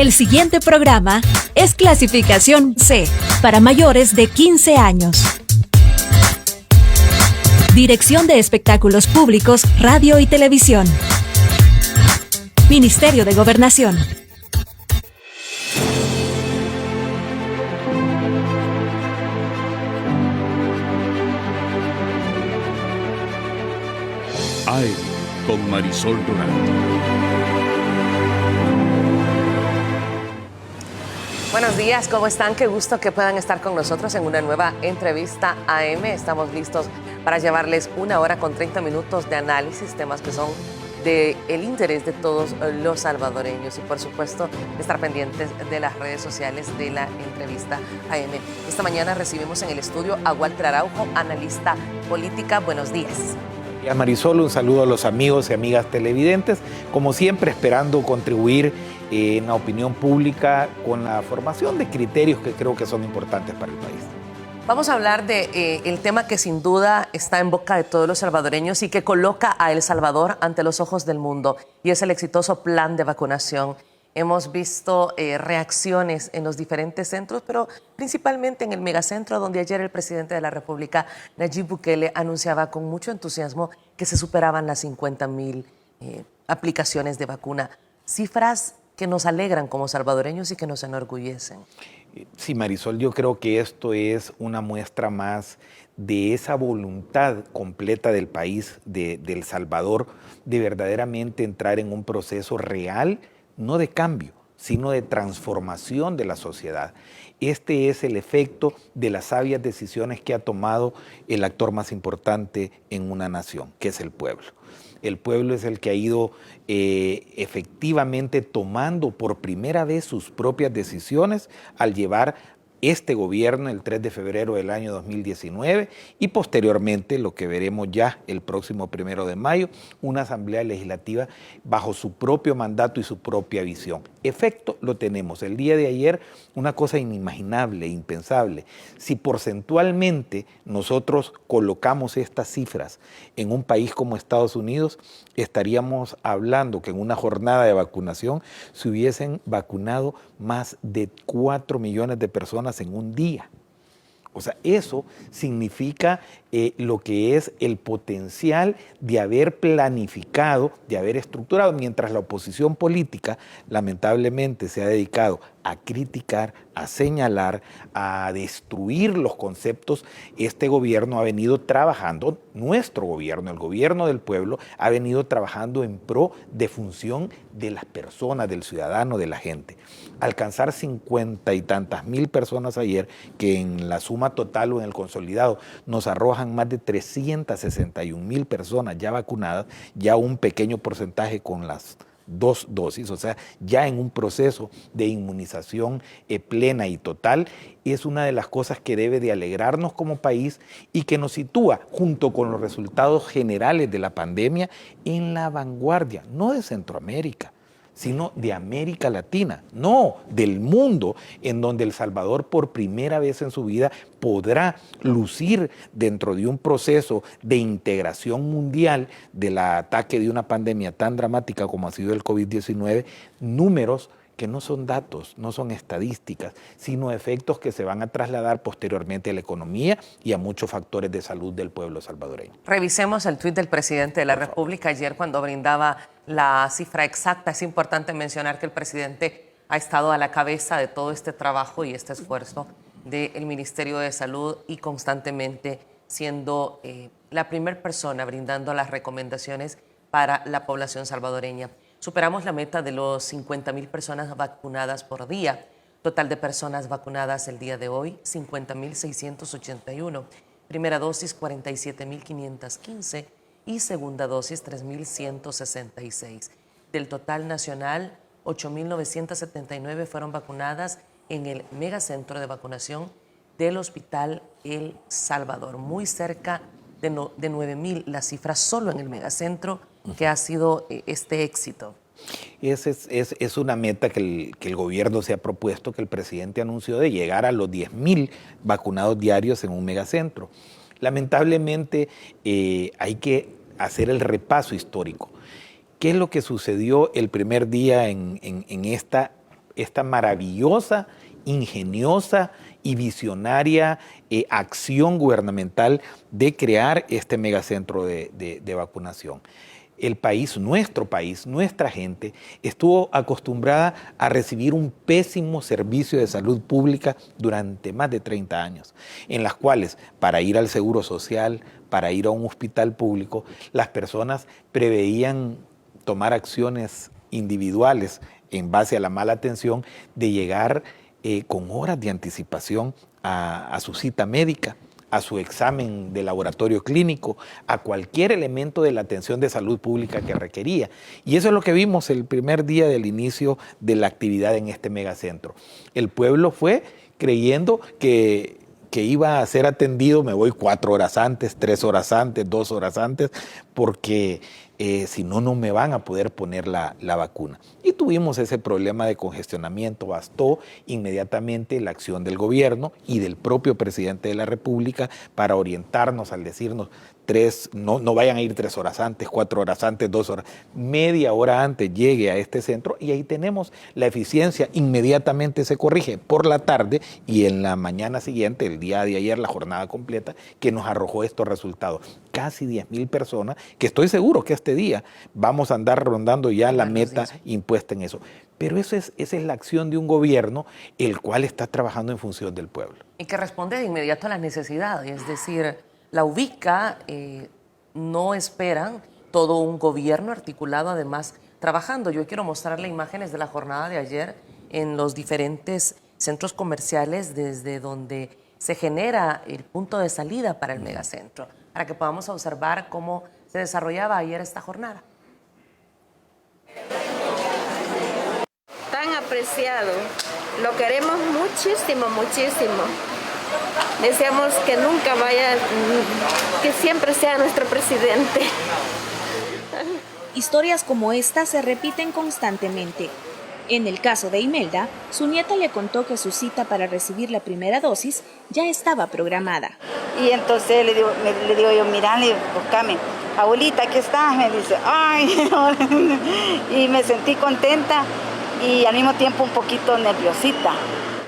El siguiente programa es clasificación C, para mayores de 15 años. Dirección de Espectáculos Públicos, Radio y Televisión. Ministerio de Gobernación. AM con Marisol Durán. Buenos días, ¿cómo están? Qué gusto que puedan estar con nosotros en una nueva entrevista AM. Estamos listos para llevarles 1 hora con 30 minutos de análisis, temas que son del interés de todos los salvadoreños y por supuesto estar pendientes de las redes sociales de la entrevista AM. Esta mañana recibimos en el estudio a Walter Araujo, analista política. Buenos días. A Marisol, un saludo a los amigos y amigas televidentes, como siempre esperando contribuir en la opinión pública con la formación de criterios que creo que son importantes para el país. Vamos a hablar de el tema que sin duda está en boca de todos los salvadoreños y que coloca a El Salvador ante los ojos del mundo, y es el exitoso plan de vacunación. Hemos visto reacciones en los diferentes centros, pero principalmente en el megacentro, donde ayer el presidente de la República, Nayib Bukele, anunciaba con mucho entusiasmo que se superaban las 50,000 aplicaciones de vacuna. Cifras que nos alegran como salvadoreños y que nos enorgullecen. Sí, Marisol, yo creo que esto es una muestra más de esa voluntad completa del país, de El Salvador, de verdaderamente entrar en un proceso real, no de cambio, sino de transformación de la sociedad. Este es el efecto de las sabias decisiones que ha tomado el actor más importante en una nación, que es el pueblo. El pueblo es el que ha ido efectivamente tomando por primera vez sus propias decisiones al llevar este gobierno el 3 de febrero del año 2019 y posteriormente, lo que veremos ya el próximo 1 de mayo, una asamblea legislativa bajo su propio mandato y su propia visión. Efecto lo tenemos. El día de ayer, una cosa inimaginable, impensable. Si porcentualmente nosotros colocamos estas cifras en un país como Estados Unidos, estaríamos hablando que en una jornada de vacunación se hubiesen vacunado más de 4 millones de personas en un día. O sea, eso significa lo que es el potencial de haber planificado, de haber estructurado, mientras la oposición política lamentablemente se ha dedicado a criticar, a señalar, a destruir los conceptos. Este gobierno ha venido trabajando, nuestro gobierno, el gobierno del pueblo, ha venido trabajando en pro de función de las personas, del ciudadano, de la gente. Alcanzar 50 y tantas mil personas ayer, que en la suma total o en el consolidado nos arrojan más de 361,000 personas ya vacunadas, ya un pequeño porcentaje con las 2 dosis, o sea, ya en un proceso de inmunización plena y total, es una de las cosas que debe de alegrarnos como país y que nos sitúa, junto con los resultados generales de la pandemia, en la vanguardia, no de Centroamérica, sino de América Latina, no del mundo, en donde El Salvador por primera vez en su vida podrá lucir dentro de un proceso de integración mundial del ataque de una pandemia tan dramática como ha sido el COVID-19, números que no son datos, no son estadísticas, sino efectos que se van a trasladar posteriormente a la economía y a muchos factores de salud del pueblo salvadoreño. Revisemos el tuit del presidente de la República ayer cuando brindaba la cifra exacta. Es importante mencionar que el presidente ha estado a la cabeza de todo este trabajo y este esfuerzo del Ministerio de Salud y constantemente siendo la primera persona brindando las recomendaciones para la población salvadoreña. Superamos la meta de los 50,000 personas vacunadas por día. Total de personas vacunadas el día de hoy, 50,681. Primera dosis, 47,515 y segunda dosis, 3,166. Del total nacional, 8,979 fueron vacunadas en el megacentro de vacunación del Hospital El Salvador. Muy cerca de 9,000 la cifra solo en el megacentro que ha sido este éxito. Es una meta que el gobierno se ha propuesto, que el presidente anunció, de llegar a los 10,000 vacunados diarios en un megacentro. Lamentablemente hay que hacer el repaso histórico. ¿Qué es lo que sucedió el primer día en esta esta maravillosa, ingeniosa y visionaria acción gubernamental de crear este megacentro de vacunación. El país, nuestra gente, estuvo acostumbrada a recibir un pésimo servicio de salud pública durante más de 30 años, en las cuales para ir al Seguro Social, para ir a un hospital público, las personas preveían tomar acciones individuales en base a la mala atención de llegar con horas de anticipación a su cita médica, a su examen de laboratorio clínico, a cualquier elemento de la atención de salud pública que requería. Y eso es lo que vimos el primer día del inicio de la actividad en este megacentro. El pueblo fue creyendo que iba a ser atendido, me voy 4 horas antes, 3 horas antes, 2 horas antes, porque si no, no me van a poder poner la vacuna. Y tuvimos ese problema de congestionamiento. Bastó inmediatamente la acción del gobierno y del propio presidente de la República para orientarnos al decirnos, no vayan a ir 3 horas antes, 4 horas antes, 2 horas, media hora antes llegue a este centro y ahí tenemos la eficiencia, inmediatamente se corrige por la tarde y en la mañana siguiente, el día de ayer, la jornada completa, que nos arrojó estos resultados. Casi 10,000 personas, que estoy seguro que este día vamos a andar rondando ya la meta impuesta en eso. Pero esa es la acción de un gobierno el cual está trabajando en función del pueblo. Y que responde de inmediato a las necesidades, es decir, la ubica, no esperan todo un gobierno articulado, además, trabajando. Yo quiero mostrarle imágenes de la jornada de ayer en los diferentes centros comerciales desde donde se genera el punto de salida para el megacentro, para que podamos observar cómo se desarrollaba ayer esta jornada. Tan apreciado, lo queremos muchísimo, muchísimo. Deseamos que nunca vaya, que siempre sea nuestro presidente. Historias como esta se repiten constantemente. En el caso de Imelda, su nieta le contó que su cita para recibir la primera dosis ya estaba programada. Y entonces le digo yo, mira, búscame. Abuelita, ¿qué estás? Me dice, ay, y me sentí contenta y al mismo tiempo un poquito nerviosita.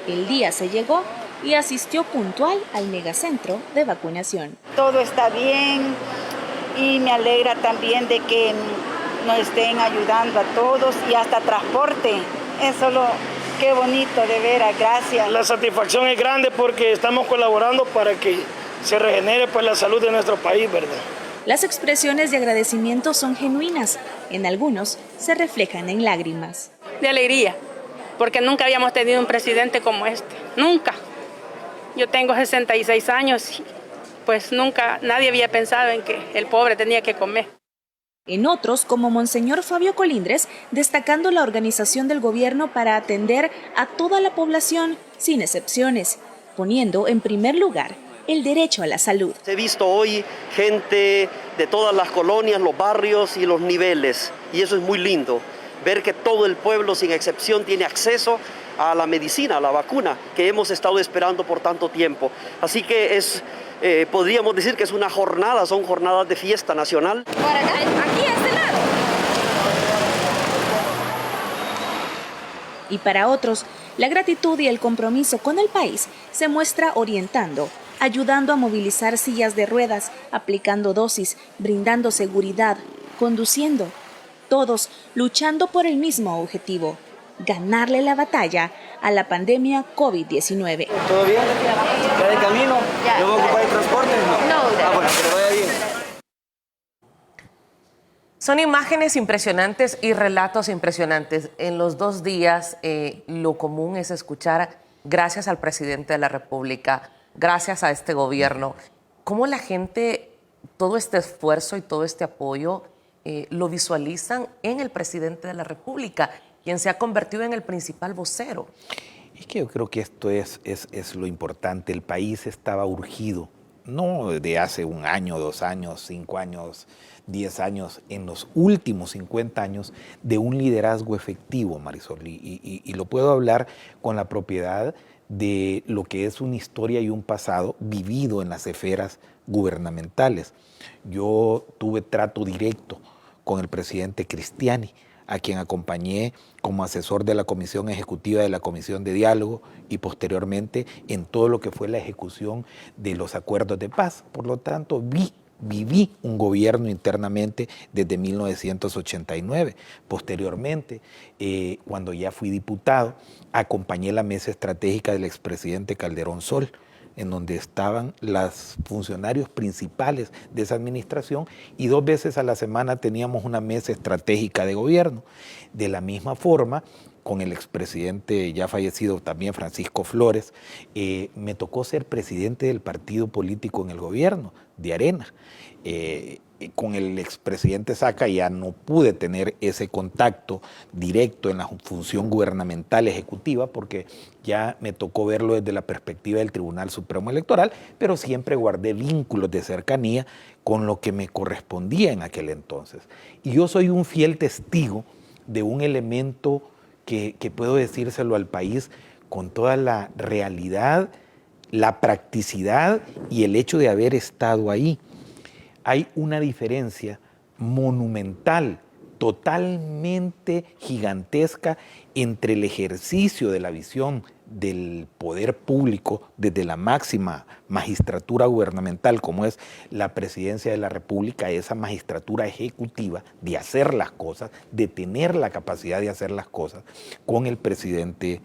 El día se llegó y asistió puntual al megacentro de vacunación. Todo está bien y me alegra también de que nos estén ayudando a todos y hasta transporte. Eso qué bonito, de veras, gracias. La satisfacción es grande porque estamos colaborando para que se regenere pues, la salud de nuestro país, ¿verdad? Las expresiones de agradecimiento son genuinas. En algunos se reflejan en lágrimas. De alegría, porque nunca habíamos tenido un presidente como este. Nunca. Yo tengo 66 años y pues nunca nadie había pensado en que el pobre tenía que comer. En otros, como Monseñor Fabio Colindres, destacando la organización del gobierno para atender a toda la población sin excepciones, poniendo en primer lugar el derecho a la salud. He visto hoy gente de todas las colonias, los barrios y los niveles, y eso es muy lindo, ver que todo el pueblo sin excepción tiene acceso a la medicina, a la vacuna, que hemos estado esperando por tanto tiempo. Así que podríamos decir que es una jornada, son jornadas de fiesta nacional. Por acá, aquí a este lado. Y para otros, la gratitud y el compromiso con el país se muestra orientando, ayudando a movilizar sillas de ruedas, aplicando dosis, brindando seguridad, conduciendo. Todos luchando por el mismo objetivo: ganarle la batalla a la pandemia COVID-19. ¿Todo bien? ¿Ya de camino? ¿Yo voy a ocupar el transporte? No. Bueno, que le vaya bien. Son imágenes impresionantes y relatos impresionantes. En los 2 días lo común es escuchar gracias al presidente de la República, gracias a este gobierno. Cómo la gente, todo este esfuerzo y todo este apoyo lo visualizan en el presidente de la República, quien se ha convertido en el principal vocero. Es que yo creo que esto es lo importante. El país estaba urgido, no de hace 1 año, 2 años, 5 años, 10 años, en los últimos 50 años, de un liderazgo efectivo, Marisol. Y lo puedo hablar con la propiedad de lo que es una historia y un pasado vivido en las esferas gubernamentales. Yo tuve trato directo con el presidente Cristiani a quien acompañé como asesor de la Comisión Ejecutiva de la Comisión de Diálogo y posteriormente en todo lo que fue la ejecución de los acuerdos de paz. Por lo tanto, viví un gobierno internamente desde 1989. Posteriormente, cuando ya fui diputado, acompañé la mesa estratégica del expresidente Calderón Sol, en donde estaban los funcionarios principales de esa administración y 2 veces a la semana teníamos una mesa estratégica de gobierno. De la misma forma, con el expresidente ya fallecido también Francisco Flores, me tocó ser presidente del partido político en el gobierno, de Arena. Con el expresidente Saca ya no pude tener ese contacto directo en la función gubernamental ejecutiva porque ya me tocó verlo desde la perspectiva del Tribunal Supremo Electoral, pero siempre guardé vínculos de cercanía con lo que me correspondía en aquel entonces. Y yo soy un fiel testigo de un elemento que puedo decírselo al país con toda la realidad, la practicidad y el hecho de haber estado ahí. Hay una diferencia monumental, totalmente gigantesca entre el ejercicio de la visión del poder público desde la máxima magistratura gubernamental, como es la Presidencia de la República, esa magistratura ejecutiva de hacer las cosas, de tener la capacidad de hacer las cosas, con el presidente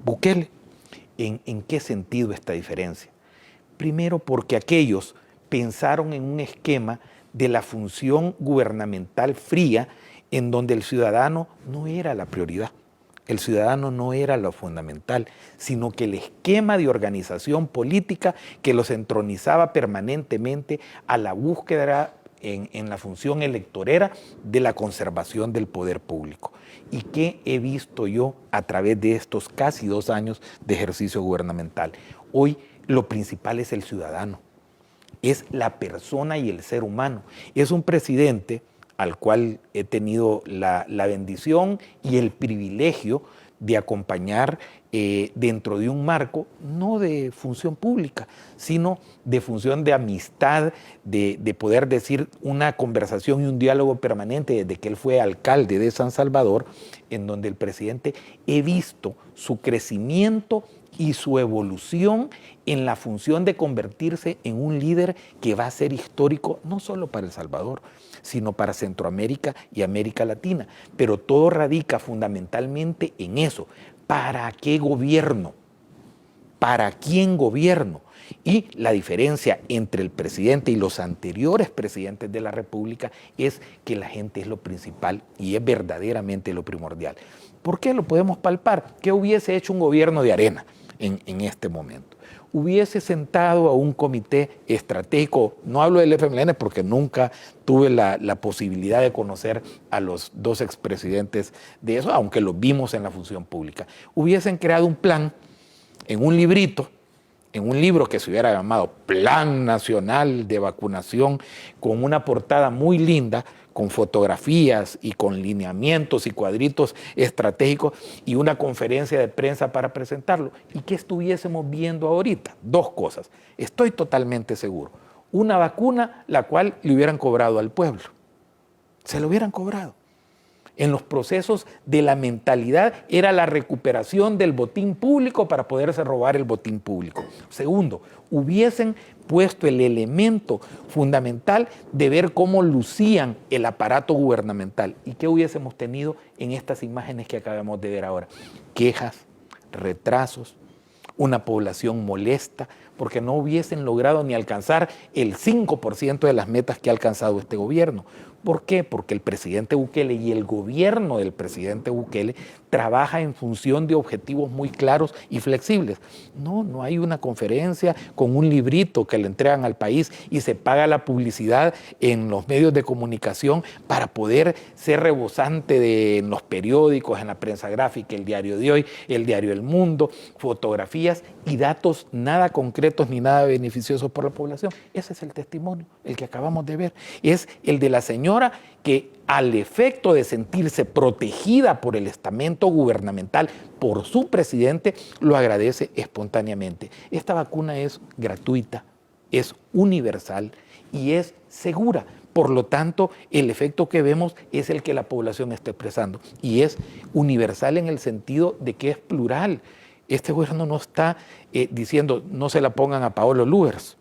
Bukele. ¿En qué sentido esta diferencia? Primero, porque aquellos pensaron en un esquema de la función gubernamental fría en donde el ciudadano no era la prioridad, el ciudadano no era lo fundamental, sino que el esquema de organización política que los entronizaba permanentemente a la búsqueda en la función electorera de la conservación del poder público. ¿Y qué he visto yo a través de estos casi 2 años de ejercicio gubernamental? Hoy lo principal es el ciudadano. Es la persona y el ser humano. Es un presidente al cual he tenido la bendición y el privilegio de acompañar dentro de un marco no de función pública, sino de función de amistad, de poder decir una conversación y un diálogo permanente desde que él fue alcalde de San Salvador, en donde el presidente he visto su crecimiento y su evolución en la función de convertirse en un líder que va a ser histórico no solo para El Salvador, sino para Centroamérica y América Latina. Pero todo radica fundamentalmente en eso. ¿Para qué gobierno? ¿Para quién gobierno? Y la diferencia entre el presidente y los anteriores presidentes de la República es que la gente es lo principal y es verdaderamente lo primordial. ¿Por qué? Lo podemos palpar. ¿Qué hubiese hecho un gobierno de Arena en este momento? Hubiese sentado a un comité estratégico, no hablo del FMLN porque nunca tuve la posibilidad de conocer a los 2 expresidentes de eso, aunque los vimos en la función pública. Hubiesen creado un plan en un librito, en un libro que se hubiera llamado Plan Nacional de Vacunación, con una portada muy linda, con fotografías y con lineamientos y cuadritos estratégicos y una conferencia de prensa para presentarlo. ¿Y qué estuviésemos viendo ahorita? 2 cosas. Estoy totalmente seguro. Una vacuna la cual le hubieran cobrado al pueblo. Se lo hubieran cobrado. En los procesos de la mentalidad era la recuperación del botín público para poderse robar el botín público. Segundo, hubiesen puesto el elemento fundamental de ver cómo lucían el aparato gubernamental. ¿Y qué hubiésemos tenido en estas imágenes que acabamos de ver ahora? Quejas, retrasos, una población molesta, porque no hubiesen logrado ni alcanzar el 5% de las metas que ha alcanzado este gobierno. ¿Por qué? Porque el presidente Bukele y el gobierno del presidente Bukele trabaja en función de objetivos muy claros y flexibles. No hay una conferencia con un librito que le entregan al país y se paga la publicidad en los medios de comunicación para poder ser rebosante en los periódicos, en la prensa gráfica, el Diario de Hoy, el Diario El Mundo, fotografías y datos nada concretos ni nada beneficiosos por la población. Ese es el testimonio, el que acabamos de ver. Es el de la señora que al efecto de sentirse protegida por el estamento gubernamental, por su presidente, lo agradece espontáneamente. Esta vacuna es gratuita, es universal y es segura, Por lo tanto, el efecto que vemos es el que la población está expresando y es universal en el sentido de que es plural. Este gobierno no está diciendo no se la pongan a Paolo Lugers,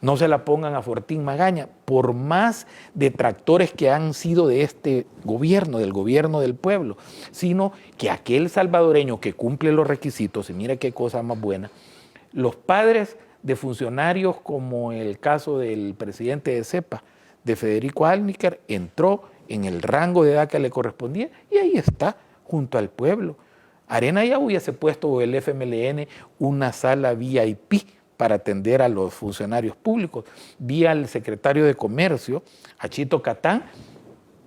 no se la pongan a Fortín Magaña, por más detractores que han sido de este gobierno, del gobierno del pueblo, sino que aquel salvadoreño que cumple los requisitos, y mira qué cosa más buena, los padres de funcionarios como el caso del presidente de CEPA, de Federico Alniker, entró en el rango de edad que le correspondía y ahí está, junto al pueblo. Arena ya hubiese puesto el FMLN una sala VIP para atender a los funcionarios públicos, vía al secretario de Comercio, a Chito Catán,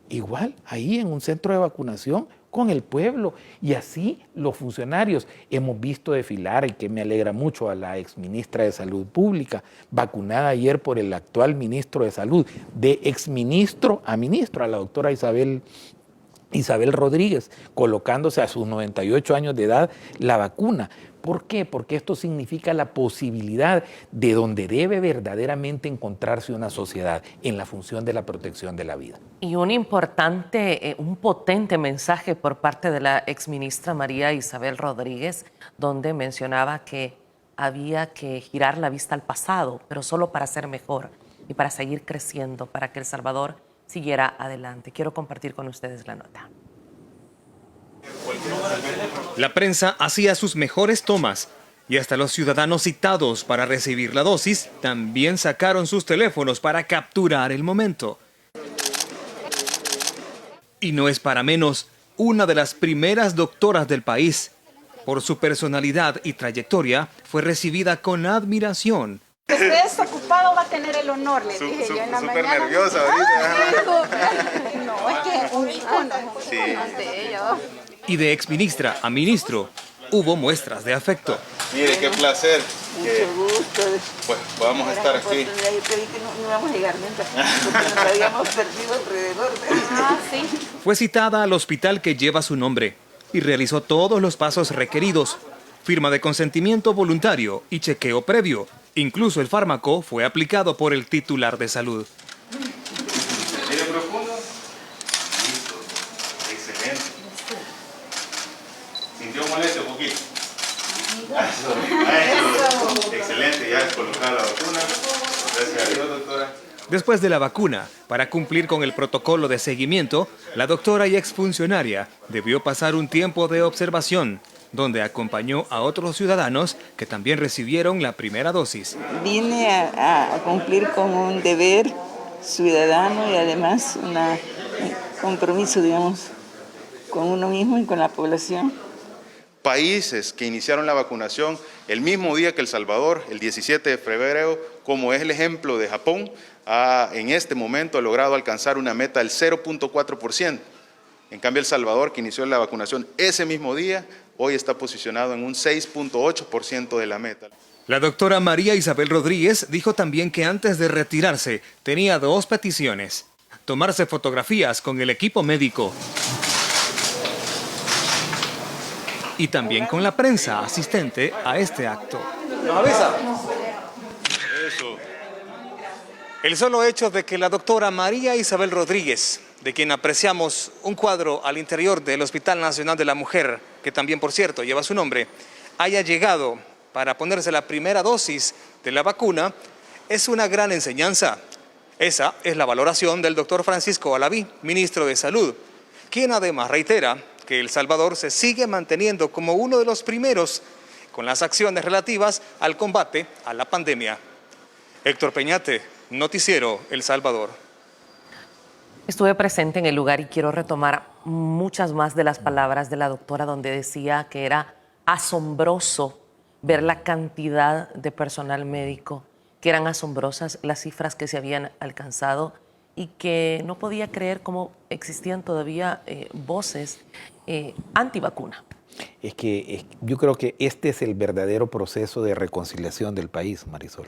igual ahí en un centro de vacunación con el pueblo. Y así los funcionarios hemos visto desfilar, y que me alegra mucho, a la exministra de Salud Pública, vacunada ayer por el actual ministro de Salud, de exministro a ministro, a la doctora Isabel Rodríguez, colocándose a sus 98 años de edad la vacuna. ¿Por qué? Porque esto significa la posibilidad de donde debe verdaderamente encontrarse una sociedad, en la función de la protección de la vida. Y un potente mensaje por parte de la exministra María Isabel Rodríguez, donde mencionaba que había que girar la vista al pasado, pero solo para ser mejor y para seguir creciendo, para que El Salvador siguiera adelante. Quiero compartir con ustedes la nota. La prensa hacía sus mejores tomas y hasta los ciudadanos citados para recibir la dosis también sacaron sus teléfonos para capturar el momento. Y no es para menos, una de las primeras doctoras del país. Por su personalidad y trayectoria, fue recibida con admiración. Usted es ocupado, va a tener el honor, le dije yo en la mañana. Súper nerviosa ahorita. No, es que un ícono, sí, ante ella. Y de exministra a ministro, hubo muestras de afecto. Mire, qué placer. Mucho gusto. Pues podamos estar aquí. Yo creí que no íbamos a llegar nunca, porque nos habíamos perdido alrededor. Sí. Fue citada al hospital que lleva su nombre y realizó todos los pasos requeridos. Firma de consentimiento voluntario y chequeo previo. Incluso el fármaco fue aplicado por el titular de salud. Mire profundo. Listo. Excelente. ¿Sintió molestia un poquito? Excelente, ya colocada la vacuna. Gracias a Dios, doctora. Después de la vacuna, para cumplir con el protocolo de seguimiento, la doctora y exfuncionaria debió pasar un tiempo de observación, donde acompañó a otros ciudadanos que también recibieron la primera dosis. Vine a cumplir con un deber ciudadano y además un compromiso, digamos, con uno mismo y con la población. Países que iniciaron la vacunación el mismo día que El Salvador, el 17 de febrero, como es el ejemplo de Japón, en este momento ha logrado alcanzar una meta del 0.4%. En cambio, El Salvador, que inició la vacunación ese mismo día, hoy está posicionado en un 6.8% de la meta. La doctora María Isabel Rodríguez dijo también que antes de retirarse tenía dos peticiones: tomarse fotografías con el equipo médico y también con la prensa asistente a este acto. ¿Nos avisa? Eso. El solo hecho de que la doctora María Isabel Rodríguez, de quien apreciamos un cuadro al interior del Hospital Nacional de la Mujer, que también, por cierto, lleva su nombre, haya llegado para ponerse la primera dosis de la vacuna, es una gran enseñanza. Esa es la valoración del doctor Francisco Alaví, ministro de Salud, quien además reitera que El Salvador se sigue manteniendo como uno de los primeros con las acciones relativas al combate a la pandemia. Héctor Peñate, Noticiero El Salvador. Estuve presente en el lugar y quiero retomar muchas más de las palabras de la doctora, donde decía que era asombroso ver la cantidad de personal médico, que eran asombrosas las cifras que se habían alcanzado y que no podía creer cómo existían todavía voces antivacuna. Es que yo creo que este es el verdadero proceso de reconciliación del país, Marisol.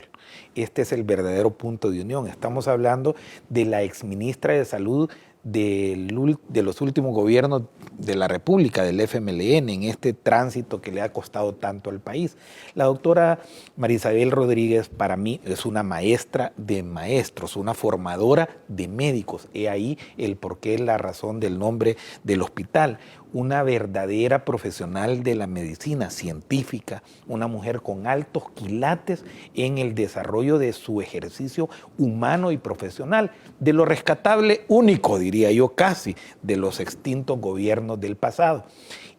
Este es el verdadero punto de unión. Estamos hablando de la exministra de Salud de los últimos gobiernos de la República, del FMLN, en este tránsito que le ha costado tanto al país. La doctora María Isabel Rodríguez para mí es una maestra de maestros, una formadora de médicos. He ahí el porqué, la razón del nombre del hospital. Una verdadera profesional de la medicina científica, una mujer con altos quilates en el desarrollo de su ejercicio humano y profesional, de lo rescatable único, diría yo casi, de los extintos gobiernos del pasado.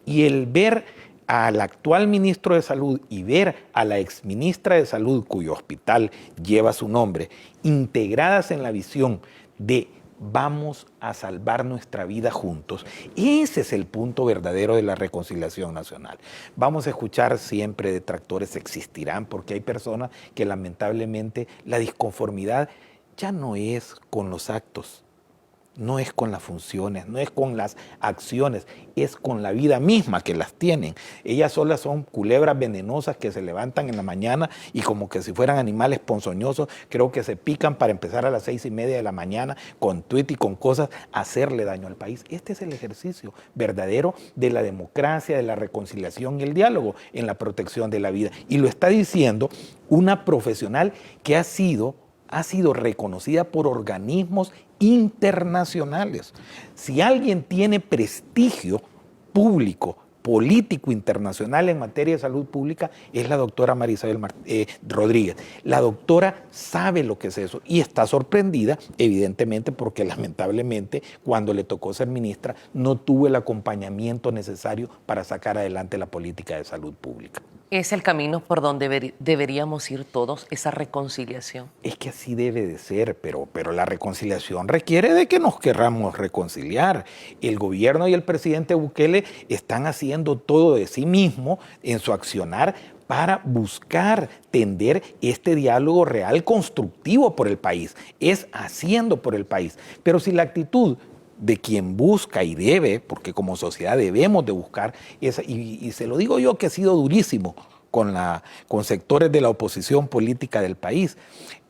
Y el ver al actual ministro de Salud y ver a la exministra de Salud, cuyo hospital lleva su nombre, integradas en la visión de vamos a salvar nuestra vida juntos. Ese es el punto verdadero de la reconciliación nacional. Vamos a escuchar siempre detractores, existirán, porque hay personas que lamentablemente la disconformidad ya no es con los actos, no es con las funciones, no es con las acciones, es con la vida misma que las tienen. Ellas solas son culebras venenosas que se levantan en la mañana y como que si fueran animales ponzoñosos, creo que se pican para empezar a las 6:30 de la mañana con tuit y con cosas a hacerle daño al país. Este es el ejercicio verdadero de la democracia, de la reconciliación y el diálogo en la protección de la vida. Y lo está diciendo una profesional que ha sido reconocida por organismos internacionales. Si alguien tiene prestigio público, político internacional en materia de salud pública, es la doctora María Isabel Rodríguez. La doctora sabe lo que es eso y está sorprendida, evidentemente, porque lamentablemente cuando le tocó ser ministra no tuvo el acompañamiento necesario para sacar adelante la política de salud pública. ¿Es el camino por donde deberíamos ir todos, esa reconciliación? Es que así debe de ser, pero la reconciliación requiere de que nos querramos reconciliar. El gobierno y el presidente Bukele están haciendo todo de sí mismo en su accionar para buscar tender este diálogo real constructivo por el país. Es haciendo por el país. Pero si la actitud de quien busca y debe, porque como sociedad debemos de buscar, y se lo digo yo que he sido durísimo con sectores de la oposición política del país.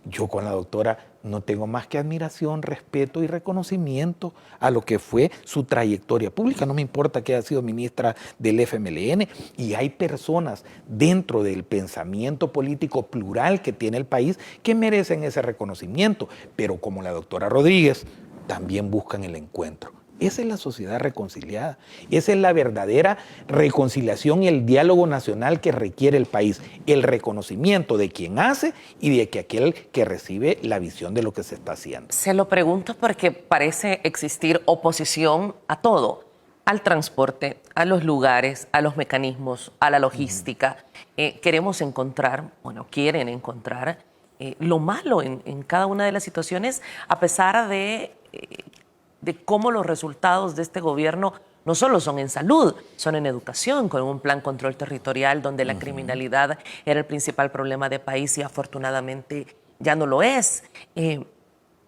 Yo con la doctora no tengo más que admiración, respeto y reconocimiento a lo que fue su trayectoria pública. No me importa que haya sido ministra del FMLN y hay personas dentro del pensamiento político plural que tiene el país que merecen ese reconocimiento, pero como la doctora Rodríguez, también buscan el encuentro. Esa es la sociedad reconciliada. Esa es la verdadera reconciliación y el diálogo nacional que requiere el país. El reconocimiento de quien hace y de que aquel que recibe la visión de lo que se está haciendo. Se lo pregunto porque parece existir oposición a todo. Al transporte, a los lugares, a los mecanismos, a la logística. Queremos encontrar, quieren encontrar lo malo en cada una de las situaciones, a pesar de cómo los resultados de este gobierno no solo son en salud, son en educación, con un plan control territorial donde la criminalidad era el principal problema del país y afortunadamente ya no lo es.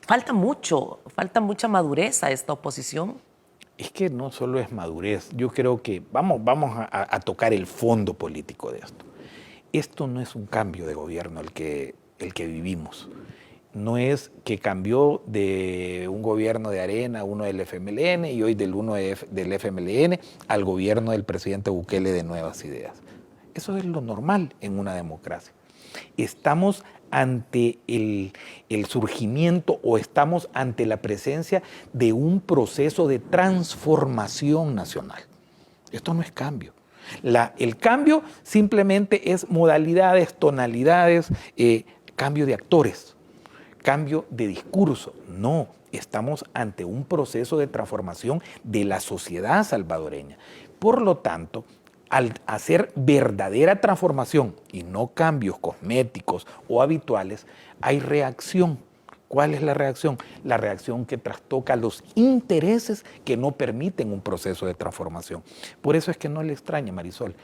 Falta mucha madurez a esta oposición. Es que no solo es madurez, yo creo que vamos a tocar el fondo político de esto. Esto no es un cambio de gobierno el que vivimos. No es que cambió de un gobierno de Arena a uno del FMLN y hoy del FMLN al gobierno del presidente Bukele de Nuevas Ideas. Eso es lo normal en una democracia. Estamos ante el surgimiento o estamos ante la presencia de un proceso de transformación nacional. Esto no es cambio. El cambio simplemente es modalidades, tonalidades, cambio de actores, cambio de discurso. No, estamos ante un proceso de transformación de la sociedad salvadoreña. Por lo tanto, al hacer verdadera transformación y no cambios cosméticos o habituales, hay reacción. ¿Cuál es la reacción? La reacción que trastoca los intereses que no permiten un proceso de transformación. Por eso es que no le extraña, Marisol.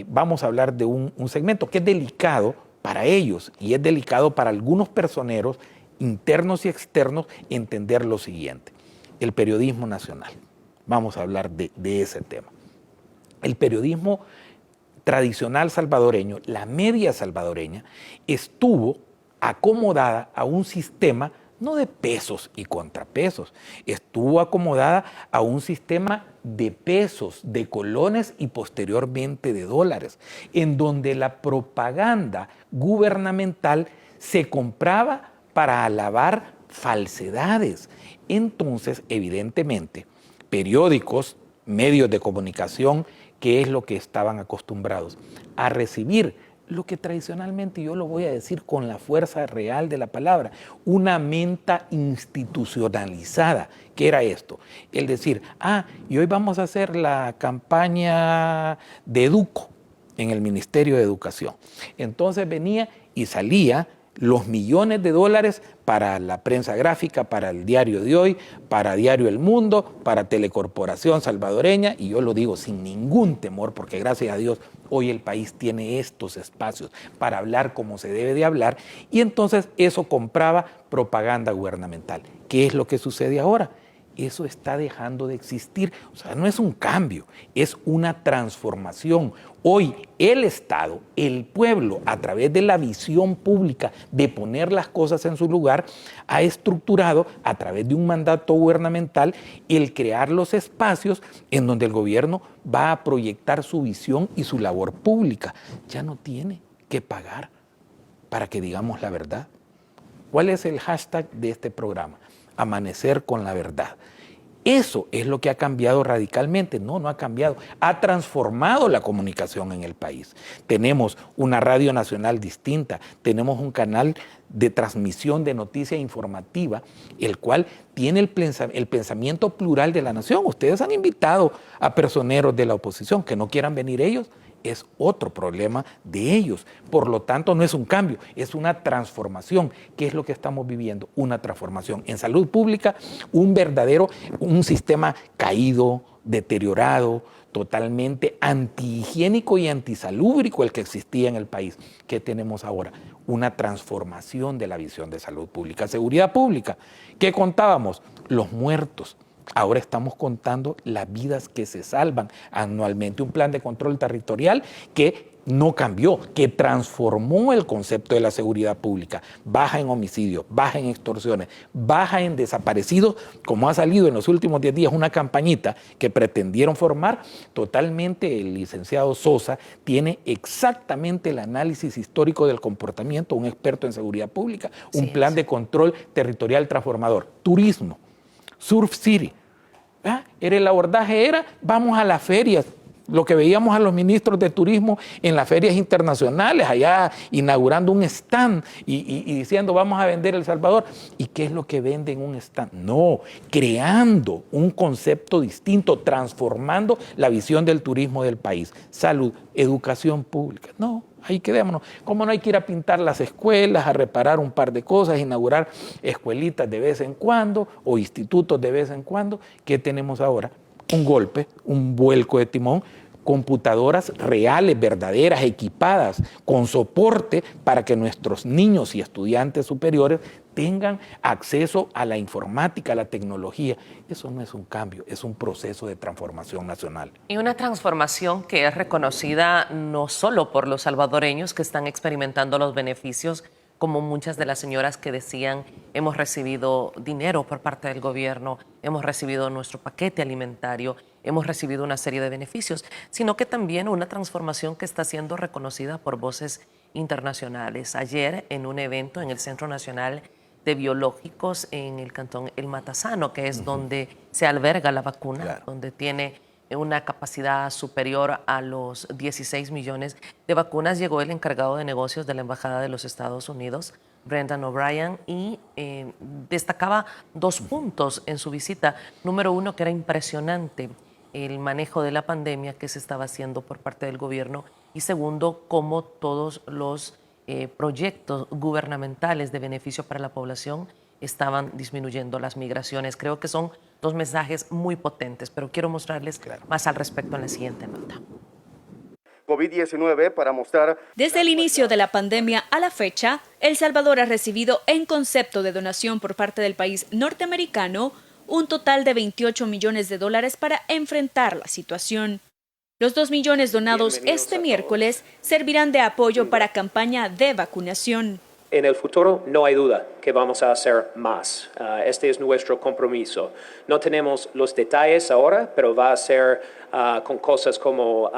Vamos a hablar de un segmento que es delicado para ellos y es delicado para algunos personeros internos y externos entender lo siguiente. El periodismo nacional. Vamos a hablar de ese tema. El periodismo tradicional salvadoreño, la media salvadoreña, estuvo acomodada a un sistema no de pesos y contrapesos, estuvo acomodada a un sistema de pesos, de colones y posteriormente de dólares, en donde la propaganda gubernamental se compraba para alabar falsedades. Entonces, evidentemente, periódicos, medios de comunicación, ¿qué es lo que estaban acostumbrados? A recibir lo que tradicionalmente, yo lo voy a decir con la fuerza real de la palabra, una menta institucionalizada. ¿Qué era esto? El decir, y hoy vamos a hacer la campaña de Educo en el Ministerio de Educación. Entonces venía y salía los millones de dólares para la prensa gráfica, para el Diario de Hoy, para Diario El Mundo, para Telecorporación Salvadoreña, y yo lo digo sin ningún temor, porque gracias a Dios hoy el país tiene estos espacios para hablar como se debe de hablar, y entonces eso compraba propaganda gubernamental. ¿Qué es lo que sucede ahora? Eso está dejando de existir. O sea, no es un cambio, es una transformación. Hoy el Estado, el pueblo, a través de la visión pública de poner las cosas en su lugar, ha estructurado a través de un mandato gubernamental el crear los espacios en donde el gobierno va a proyectar su visión y su labor pública. Ya no tiene que pagar para que digamos la verdad. ¿Cuál es el hashtag de este programa? Amanecer con la verdad. Eso es lo que ha cambiado radicalmente. No ha cambiado. Ha transformado la comunicación en el país. Tenemos una radio nacional distinta, tenemos un canal de transmisión de noticia informativa, el cual tiene el pensamiento plural de la nación. Ustedes han invitado a personeros de la oposición, que no quieran venir ellos, es otro problema de ellos. Por lo tanto, no es un cambio, es una transformación. ¿Qué es lo que estamos viviendo? Una transformación. En salud pública, un sistema caído, deteriorado, totalmente antihigiénico y antisalúbrico el que existía en el país. ¿Qué tenemos ahora? Una transformación de la visión de salud pública. Seguridad pública, ¿qué contábamos? Los muertos. Ahora estamos contando las vidas que se salvan anualmente. Un plan de control territorial que no cambió, que transformó el concepto de la seguridad pública. Baja en homicidios, baja en extorsiones, baja en desaparecidos, como ha salido en los últimos 10 días una campañita que pretendieron formar. Totalmente el licenciado Sosa tiene exactamente el análisis histórico del comportamiento, un experto en seguridad pública, un plan de control territorial transformador. Turismo, Surf City. El abordaje era, vamos a las ferias, lo que veíamos a los ministros de turismo en las ferias internacionales, allá inaugurando un stand y diciendo vamos a vender El Salvador. ¿Y qué es lo que vende en un stand? No, creando un concepto distinto, transformando la visión del turismo del país. Salud, educación pública, no. Ahí quedémonos. ¿Cómo no hay que ir a pintar las escuelas, a reparar un par de cosas, inaugurar escuelitas de vez en cuando o institutos de vez en cuando? ¿Qué tenemos ahora? Un golpe, un vuelco de timón, computadoras reales, verdaderas, equipadas, con soporte para que nuestros niños y estudiantes superiores tengan acceso a la informática, a la tecnología. Eso no es un cambio, es un proceso de transformación nacional. Y una transformación que es reconocida no solo por los salvadoreños que están experimentando los beneficios, como muchas de las señoras que decían, hemos recibido dinero por parte del gobierno, hemos recibido nuestro paquete alimentario, hemos recibido una serie de beneficios, sino que también una transformación que está siendo reconocida por voces internacionales. Ayer, en un evento en el Centro Nacional de Biológicos en el cantón El Matasano, que es donde se alberga la vacuna, donde tiene una capacidad superior a los 16 millones de vacunas, llegó el encargado de negocios de la Embajada de los Estados Unidos, Brendan O'Brien, y destacaba 2 puntos en su visita. Número 1, que era impresionante el manejo de la pandemia que se estaba haciendo por parte del gobierno, y segundo, cómo todos los proyectos gubernamentales de beneficio para la población estaban disminuyendo las migraciones. Creo que son 2 mensajes muy potentes, pero quiero mostrarles más al respecto en la siguiente nota. COVID-19 para mostrar... Desde el inicio de la pandemia a la fecha, El Salvador ha recibido en concepto de donación por parte del país norteamericano un total de $28 millones para enfrentar la situación. Los 2 millones donados este miércoles servirán de apoyo para campaña de vacunación. En el futuro no hay duda que vamos a hacer más. Este es nuestro compromiso. No tenemos los detalles ahora, pero va a ser con cosas como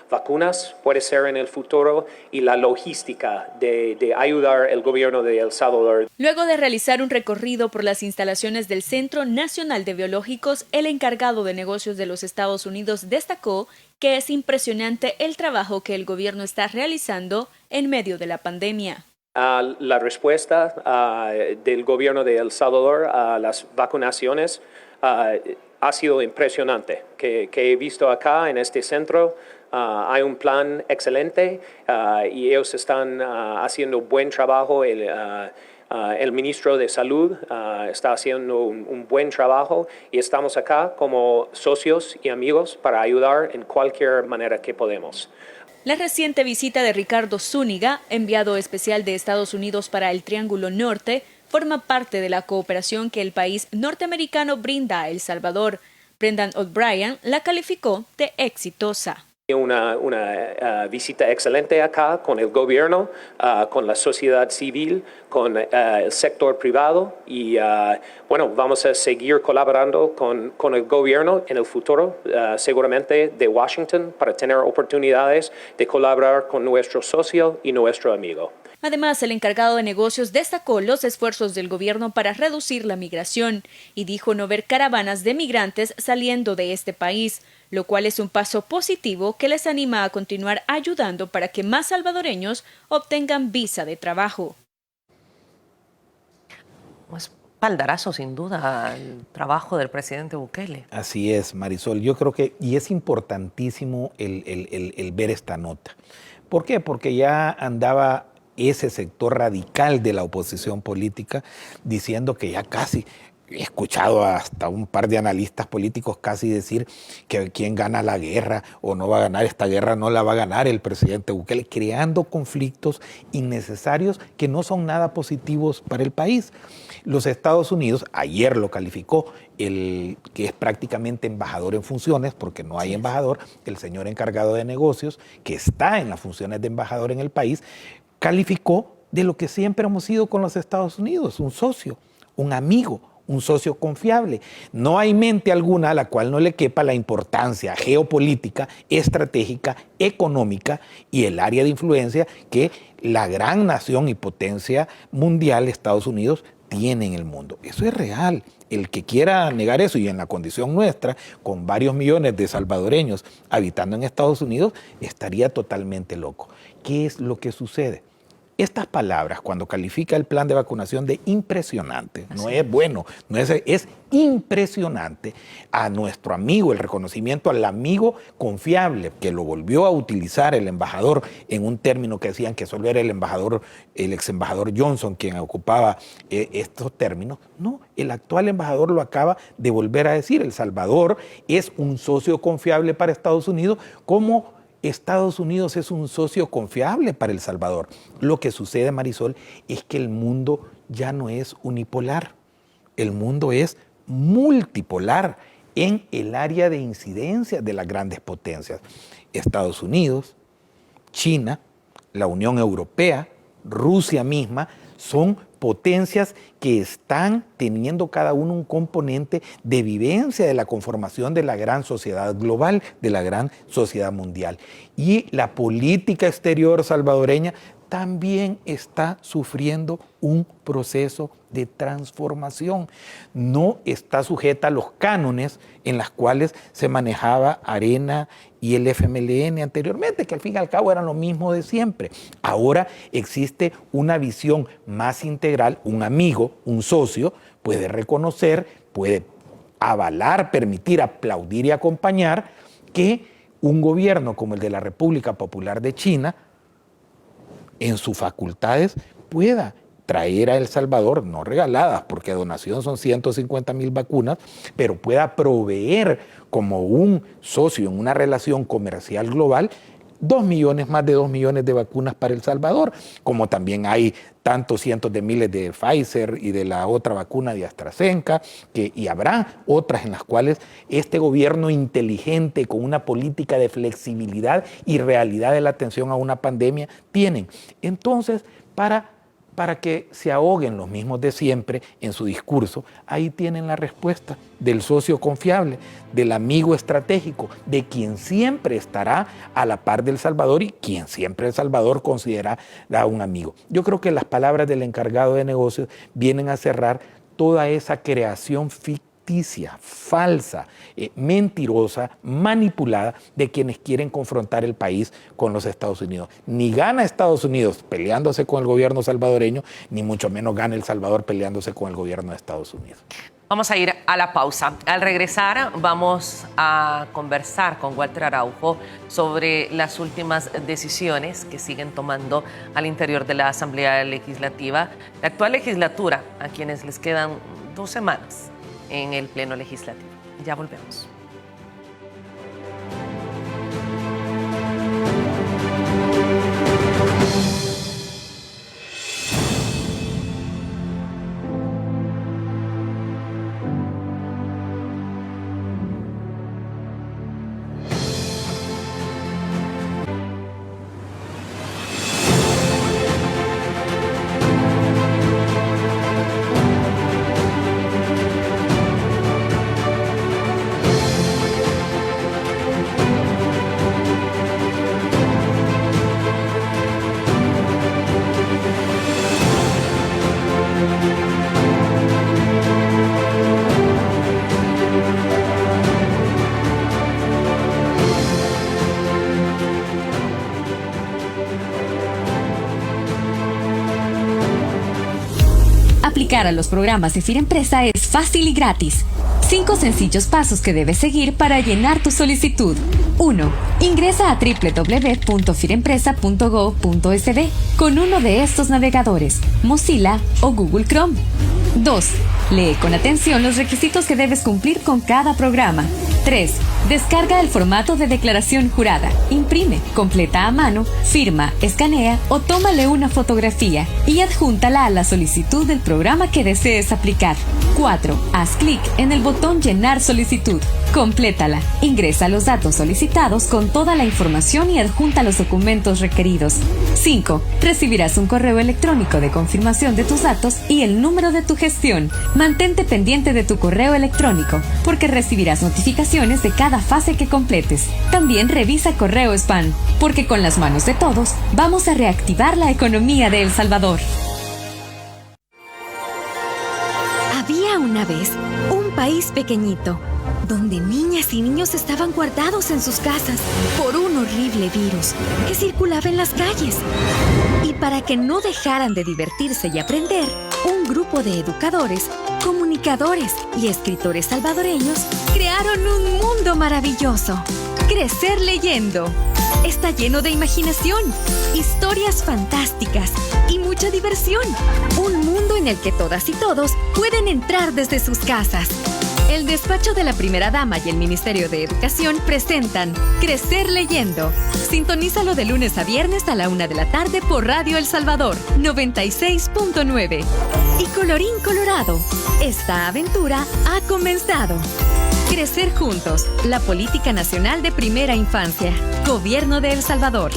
vacunas, puede ser en el futuro, y la logística de ayudar al gobierno de El Salvador. Luego de realizar un recorrido por las instalaciones del Centro Nacional de Biológicos, el encargado de negocios de los Estados Unidos destacó que es impresionante el trabajo que el gobierno está realizando en medio de la pandemia. La respuesta del gobierno de El Salvador a las vacunaciones ha sido impresionante. Que he visto acá en este centro, hay un plan excelente y ellos están haciendo buen trabajo. El ministro de Salud está haciendo un buen trabajo y estamos acá como socios y amigos para ayudar en cualquier manera que podemos. La reciente visita de Ricardo Zúñiga, enviado especial de Estados Unidos para el Triángulo Norte, forma parte de la cooperación que el país norteamericano brinda a El Salvador. Brendan O'Brien la calificó de exitosa. Una visita excelente acá con el gobierno, con la sociedad civil, con el sector privado y vamos a seguir colaborando con el gobierno en el futuro, seguramente de Washington, para tener oportunidades de colaborar con nuestro socio y nuestro amigo. Además, el encargado de negocios destacó los esfuerzos del gobierno para reducir la migración y dijo no ver caravanas de migrantes saliendo de este país, lo cual es un paso positivo que les anima a continuar ayudando para que más salvadoreños obtengan visa de trabajo. Pues espaldarazo sin duda al trabajo del presidente Bukele. Así es, Marisol. Yo creo que, y es importantísimo el ver esta nota. ¿Por qué? Porque ya andaba ese sector radical de la oposición política diciendo que ya casi, he escuchado hasta un par de analistas políticos casi decir que quién gana la guerra o no va a ganar esta guerra, no la va a ganar el presidente Bukele, creando conflictos innecesarios que no son nada positivos para el país. Los Estados Unidos, ayer lo calificó el que es prácticamente embajador en funciones, porque no hay embajador, el señor encargado de negocios, que está en las funciones de embajador en el país, calificó de lo que siempre hemos sido con los Estados Unidos, un socio, un amigo, un socio confiable. No hay mente alguna a la cual no le quepa la importancia geopolítica, estratégica, económica y el área de influencia que la gran nación y potencia mundial, Estados Unidos, tiene en el mundo. Eso es real. El que quiera negar eso, y en la condición nuestra, con varios millones de salvadoreños habitando en Estados Unidos, estaría totalmente loco. ¿Qué es lo que sucede? Estas palabras, cuando califica el plan de vacunación de impresionante, no es bueno, no es impresionante, a nuestro amigo, el reconocimiento al amigo confiable, que lo volvió a utilizar el embajador en un término que decían que solo era el ex embajador Johnson quien ocupaba estos términos. No, el actual embajador lo acaba de volver a decir. El Salvador es un socio confiable para Estados Unidos, como Estados Unidos es un socio confiable para El Salvador. Lo que sucede, Marisol, es que el mundo ya no es unipolar. El mundo es multipolar en el área de incidencia de las grandes potencias. Estados Unidos, China, la Unión Europea, Rusia misma, son potencias que están teniendo cada uno un componente de vivencia de la conformación de la gran sociedad global, de la gran sociedad mundial. Y la política exterior salvadoreña también está sufriendo un proceso de transformación. No está sujeta a los cánones en los cuales se manejaba Arena y el FMLN anteriormente, que al fin y al cabo eran lo mismo de siempre. Ahora existe una visión más integral, un amigo, un socio, puede reconocer, puede avalar, permitir, aplaudir y acompañar que un gobierno como el de la República Popular de China, en sus facultades, pueda traer a El Salvador, no regaladas, porque donación son 150,000 vacunas, pero pueda proveer como un socio en una relación comercial global 2 millones, más de 2 millones de vacunas para El Salvador, como también hay tantos cientos de miles de Pfizer y de la otra vacuna de AstraZeneca, y habrá otras en las cuales este gobierno inteligente, con una política de flexibilidad y realidad de la atención a una pandemia, tienen. Entonces, para para que se ahoguen los mismos de siempre en su discurso. Ahí tienen la respuesta del socio confiable, del amigo estratégico, de quien siempre estará a la par del Salvador y quien siempre El Salvador considerará un amigo. Yo creo que las palabras del encargado de negocios vienen a cerrar toda esa creación ficticia, falsa, mentirosa, manipulada de quienes quieren confrontar el país con los Estados Unidos. Ni gana Estados Unidos peleándose con el gobierno salvadoreño, ni mucho menos gana El Salvador peleándose con el gobierno de Estados Unidos. Vamos a ir a la pausa. Al regresar vamos a conversar con Walter Araujo sobre las últimas decisiones que siguen tomando al interior de la Asamblea Legislativa, la actual legislatura, a quienes les quedan 2 semanas en el Pleno Legislativo. Ya volvemos. Aplicar a los programas de FIREMPRESA es fácil y gratis. 5 sencillos pasos que debes seguir para llenar tu solicitud. 1. Ingresa a www.firempresa.go.sb con uno de estos navegadores, Mozilla o Google Chrome. 2. Lee con atención los requisitos que debes cumplir con cada programa. 3. Descarga el formato de declaración jurada, imprime, completa a mano, firma, escanea o tómale una fotografía y adjúntala a la solicitud del programa que desees aplicar. 4. Haz clic en el botón Llenar solicitud. Complétala. Ingresa los datos solicitados con toda la información y adjunta los documentos requeridos. 5. Recibirás un correo electrónico de confirmación de tus datos y el número de tu gestión. Mantente pendiente de tu correo electrónico, porque recibirás notificaciones de cada fase que completes. También revisa correo spam, porque con las manos de todos vamos a reactivar la economía de El Salvador. Había una vez un país pequeñito, donde niñas y niños estaban guardados en sus casas por un horrible virus que circulaba en las calles. Y para que no dejaran de divertirse y aprender, un grupo de educadores, comunicadores y escritores salvadoreños crearon un mundo maravilloso. Crecer leyendo. Está lleno de imaginación, historias fantásticas y mucha diversión. Un mundo en el que todas y todos pueden entrar desde sus casas. El despacho de la Primera Dama y el Ministerio de Educación presentan Crecer Leyendo. Sintonízalo de lunes a viernes a la 1 de la tarde por Radio El Salvador 96.9. Y colorín colorado, esta aventura ha comenzado. Crecer juntos, la política nacional de primera infancia. Gobierno de El Salvador.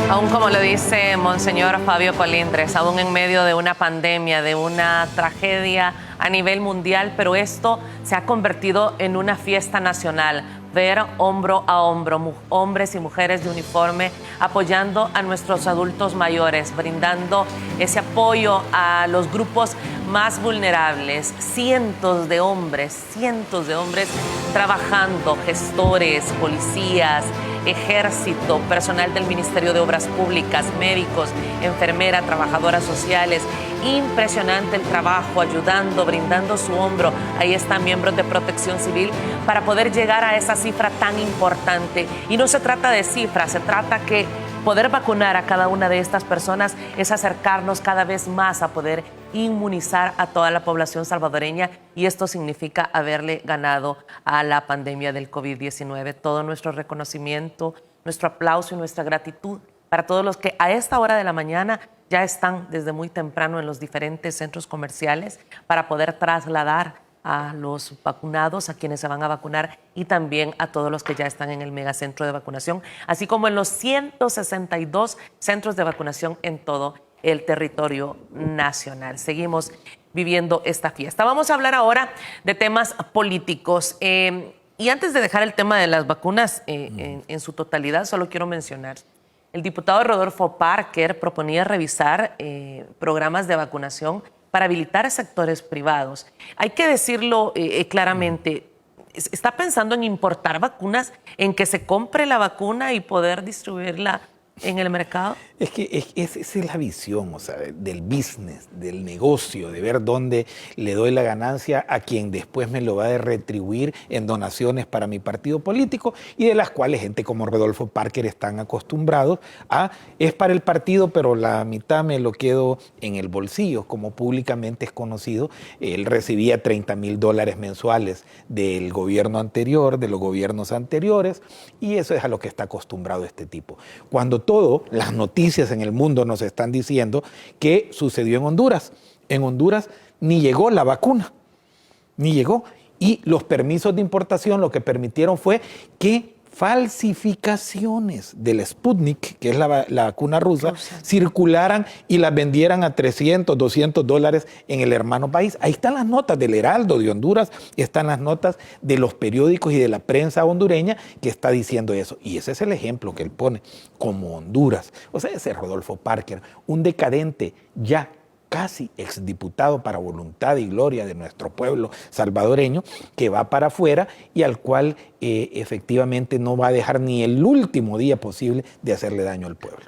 Aún como lo dice Monseñor Fabio Colindres, aún en medio de una pandemia, de una tragedia a nivel mundial, pero esto se ha convertido en una fiesta nacional, ver hombro a hombro, hombres y mujeres de uniforme, apoyando a nuestros adultos mayores, brindando ese apoyo a los grupos más vulnerables. Cientos de hombres trabajando, gestores, policías, ejército, personal del Ministerio de Obras Públicas, médicos, enfermeras, trabajadoras sociales. Impresionante el trabajo, ayudando, brindando su hombro. Ahí están miembros de Protección Civil para poder llegar a esa cifra tan importante. Y no se trata de cifras, se trata que poder vacunar a cada una de estas personas es acercarnos cada vez más a poder inmunizar a toda la población salvadoreña, y esto significa haberle ganado a la pandemia del COVID-19. Todo nuestro reconocimiento, nuestro aplauso y nuestra gratitud para todos los que a esta hora de la mañana ya están desde muy temprano en los diferentes centros comerciales para poder trasladar a los vacunados, a quienes se van a vacunar, y también a todos los que ya están en el megacentro de vacunación, así como en los 162 centros de vacunación en todo el territorio nacional. Seguimos viviendo esta fiesta. Vamos a hablar ahora de temas políticos. Y antes de dejar el tema de las vacunas en su totalidad, solo quiero mencionar, el diputado Rodolfo Parker proponía revisar programas de vacunación para habilitar a sectores privados. Hay que decirlo claramente, ¿está pensando en importar vacunas, en que se compre la vacuna y poder distribuirla en el mercado? Es que esa es la visión, o sea, del business, del negocio, de ver dónde le doy la ganancia a quien después me lo va a retribuir en donaciones para mi partido político, y de las cuales gente como Rodolfo Parker están acostumbrados a, es para el partido, pero la mitad me lo quedo en el bolsillo, como públicamente es conocido. Él recibía $30,000 mensuales del gobierno anterior, de los gobiernos anteriores, y eso es a lo que está acostumbrado este tipo. Cuando las noticias en el mundo nos están diciendo que sucedió en Honduras. En Honduras ni llegó la vacuna, ni llegó. Y los permisos de importación lo que permitieron fue que falsificaciones del Sputnik, que es la vacuna rusa, circularan y las vendieran a $300, $200 en el hermano país. Ahí están las notas del Heraldo de Honduras, están las notas de los periódicos y de la prensa hondureña que está diciendo eso. Y ese es el ejemplo que él pone, como Honduras. O sea, ese es Rodolfo Parker, un decadente ya casi exdiputado para voluntad y gloria de nuestro pueblo salvadoreño, que va para afuera y al cual efectivamente no va a dejar ni el último día posible de hacerle daño al pueblo.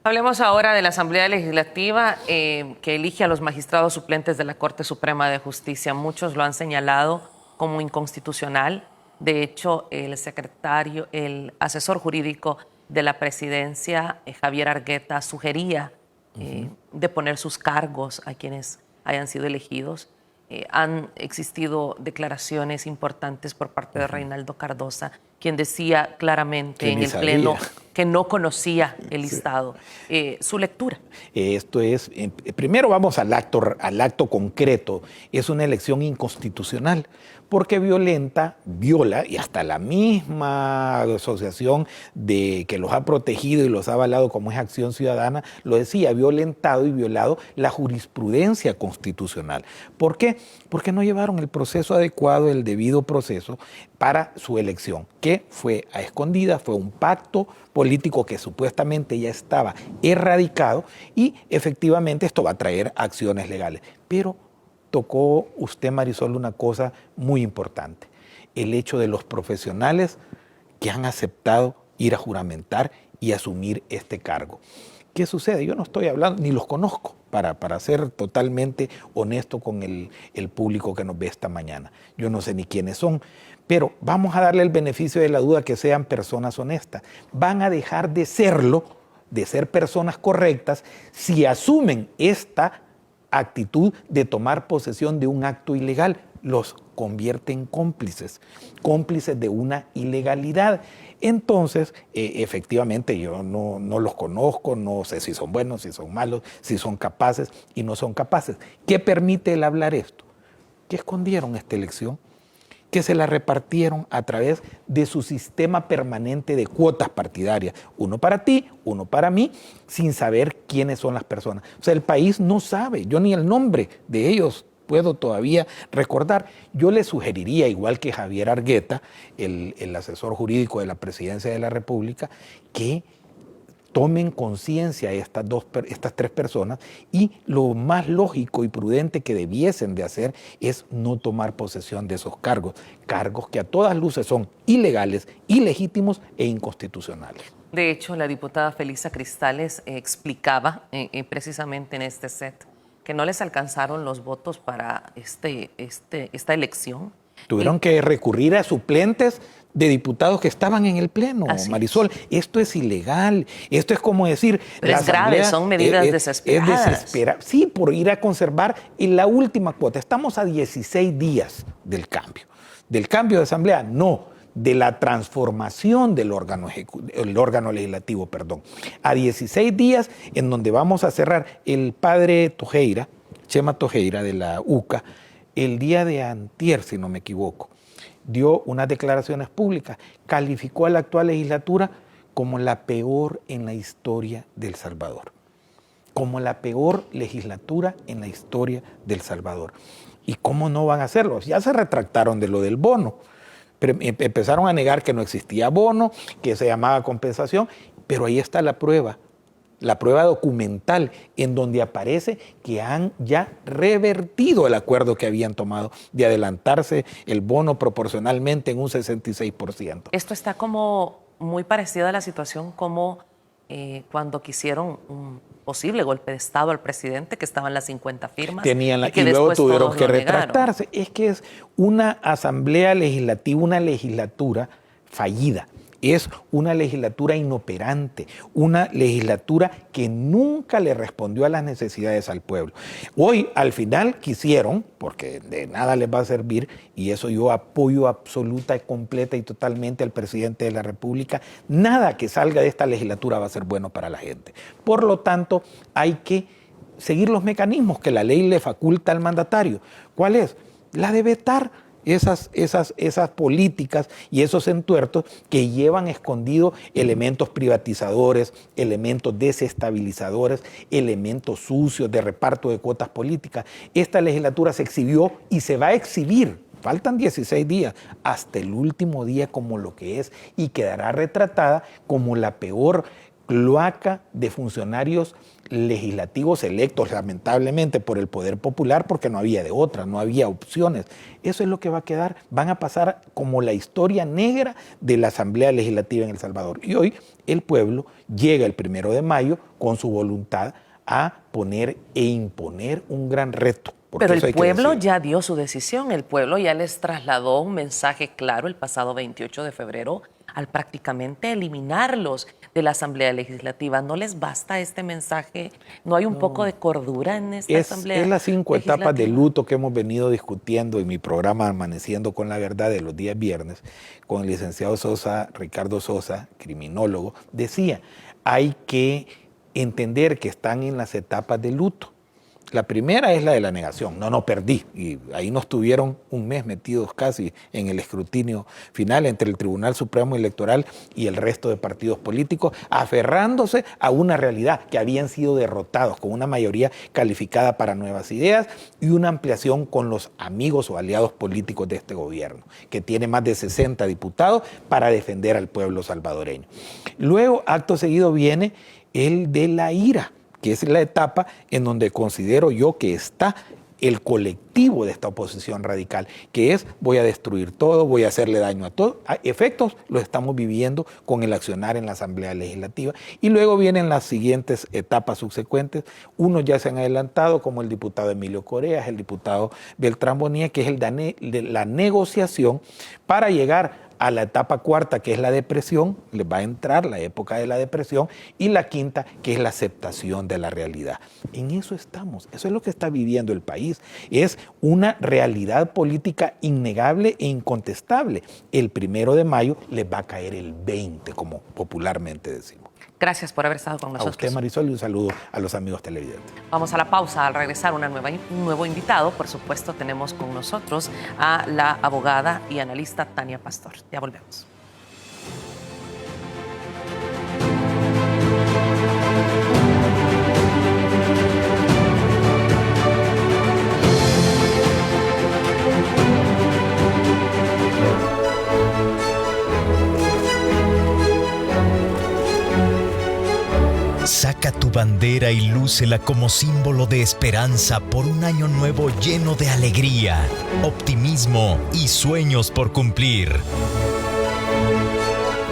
Hablemos ahora de la Asamblea Legislativa que elige a los magistrados suplentes de la Corte Suprema de Justicia. Muchos lo han señalado como inconstitucional. De hecho, el asesor jurídico de la presidencia, Javier Argueta, sugería de poner sus cargos a quienes hayan sido elegidos. Han existido declaraciones importantes por parte de Reinaldo Cardosa, quien decía claramente en el Pleno que no conocía el listado. Su lectura. Esto es, primero vamos al acto concreto. Es una elección inconstitucional porque viola, y hasta la misma asociación que los ha protegido y los ha avalado como es Acción Ciudadana, lo decía, ha violentado y violado la jurisprudencia constitucional. ¿Por qué? Porque no llevaron el proceso adecuado, el debido proceso para su elección, que fue a escondidas, fue un pacto político que supuestamente ya estaba erradicado, y efectivamente esto va a traer acciones legales. Pero tocó usted, Marisol, una cosa muy importante, el hecho de los profesionales que han aceptado ir a juramentar y asumir este cargo. ¿Qué sucede? Yo no estoy hablando, ni los conozco, para ser totalmente honesto con el público que nos ve esta mañana. Yo no sé ni quiénes son, pero vamos a darle el beneficio de la duda que sean personas honestas. Van a dejar de serlo, de ser personas correctas, si asumen esta actitud de tomar posesión de un acto ilegal. Los convierte en cómplices de una ilegalidad. Entonces, efectivamente, yo no los conozco, no sé si son buenos, si son malos, si son capaces y no son capaces. ¿Qué permite el hablar esto? Que escondieron esta elección, que se la repartieron a través de su sistema permanente de cuotas partidarias. Uno para ti, uno para mí, sin saber quiénes son las personas. O sea, el país no sabe, yo ni el nombre de ellos puedo todavía recordar. Yo le sugeriría, igual que Javier Argueta, el asesor jurídico de la Presidencia de la República, que tomen conciencia estas tres personas, y lo más lógico y prudente que debiesen de hacer es no tomar posesión de esos cargos que a todas luces son ilegales, ilegítimos e inconstitucionales. De hecho, la diputada Felisa Cristales explicaba precisamente en este set que no les alcanzaron los votos para esta elección. Tuvieron que recurrir a suplentes de diputados que estaban en el Pleno, Marisol. Esto es ilegal. Esto es como decir... Pero es grave, son medidas desesperadas. Sí, por ir a conservar en la última cuota. Estamos a 16 días del cambio. Del cambio de asamblea, no. De la transformación del órgano legislativo, a 16 días en donde vamos a cerrar. El padre Tojeira, Chema Tojeira de la UCA, el día de antier, si no me equivoco, dio unas declaraciones públicas, calificó a la actual legislatura como la peor en la historia de El Salvador, como la peor legislatura en la historia de El Salvador. ¿Y cómo no van a hacerlo? Ya se retractaron de lo del bono, pero empezaron a negar que no existía bono, que se llamaba compensación, pero ahí está la prueba documental, en donde aparece que han ya revertido el acuerdo que habían tomado de adelantarse el bono proporcionalmente en un 66%. Esto está como muy parecido a la situación como cuando quisieron un posible golpe de Estado al presidente, que estaban las 50 firmas. Y luego tuvieron que retractarse. Es que es una asamblea legislativa, una legislatura fallida. Es una legislatura inoperante, una legislatura que nunca le respondió a las necesidades al pueblo. Hoy, al final, quisieron, porque de nada les va a servir, y eso yo apoyo absoluta, completa y totalmente al presidente de la República, nada que salga de esta legislatura va a ser bueno para la gente. Por lo tanto, hay que seguir los mecanismos que la ley le faculta al mandatario. ¿Cuál es? La de vetar esas políticas y esos entuertos que llevan escondidos elementos privatizadores, elementos desestabilizadores, elementos sucios de reparto de cuotas políticas. Esta legislatura se exhibió y se va a exhibir. Faltan 16 días, hasta el último día como lo que es, y quedará retratada como la peor cloaca de funcionarios legislativos electos, lamentablemente, por el poder popular, porque no había de otra, no había opciones. Eso es lo que va a quedar. Van a pasar como la historia negra de la Asamblea Legislativa en El Salvador. Y hoy el pueblo llega el 1 de mayo con su voluntad a poner e imponer un gran reto. Pero el pueblo ya dio su decisión, el pueblo ya les trasladó un mensaje claro el pasado 28 de febrero al prácticamente eliminarlos de la Asamblea Legislativa. ¿No les basta este mensaje? ¿No hay un poco de cordura en esta Asamblea Es las 5 Legislativa? etapas de luto que hemos venido discutiendo en mi programa Amaneciendo con la Verdad de los días viernes, con el licenciado Sosa, Ricardo Sosa, criminólogo. Decía, hay que entender que están en las etapas de luto. La primera es la de la negación. No perdí. Y ahí nos tuvieron un mes metidos casi en el escrutinio final entre el Tribunal Supremo Electoral y el resto de partidos políticos, aferrándose a una realidad que habían sido derrotados con una mayoría calificada para Nuevas Ideas y una ampliación con los amigos o aliados políticos de este gobierno, que tiene más de 60 diputados para defender al pueblo salvadoreño. Luego, acto seguido, viene el de la ira, que es la etapa en donde considero yo que está el colectivo de esta oposición radical, que es voy a destruir todo, voy a hacerle daño a todo. A efectos lo estamos viviendo con el accionar en la Asamblea Legislativa. Y luego vienen las siguientes etapas subsecuentes. Unos ya se han adelantado, como el diputado Emilio Coreas, el diputado Beltrán Bonilla, que es el de la negociación para llegar a la etapa cuarta, que es la depresión. Les va a entrar la época de la depresión, y la quinta, que es la aceptación de la realidad. En eso estamos, eso es lo que está viviendo el país. Es una realidad política innegable e incontestable. El 1 de mayo les va a caer el 20, como popularmente decimos. Gracias por haber estado con nosotros. A usted, Marisol, y un saludo a los amigos televidentes. Vamos a la pausa. Al regresar, un nuevo invitado. Por supuesto, tenemos con nosotros a la abogada y analista Tania Pastor. Ya volvemos. Saca tu bandera y lúcela como símbolo de esperanza por un año nuevo lleno de alegría, optimismo y sueños por cumplir.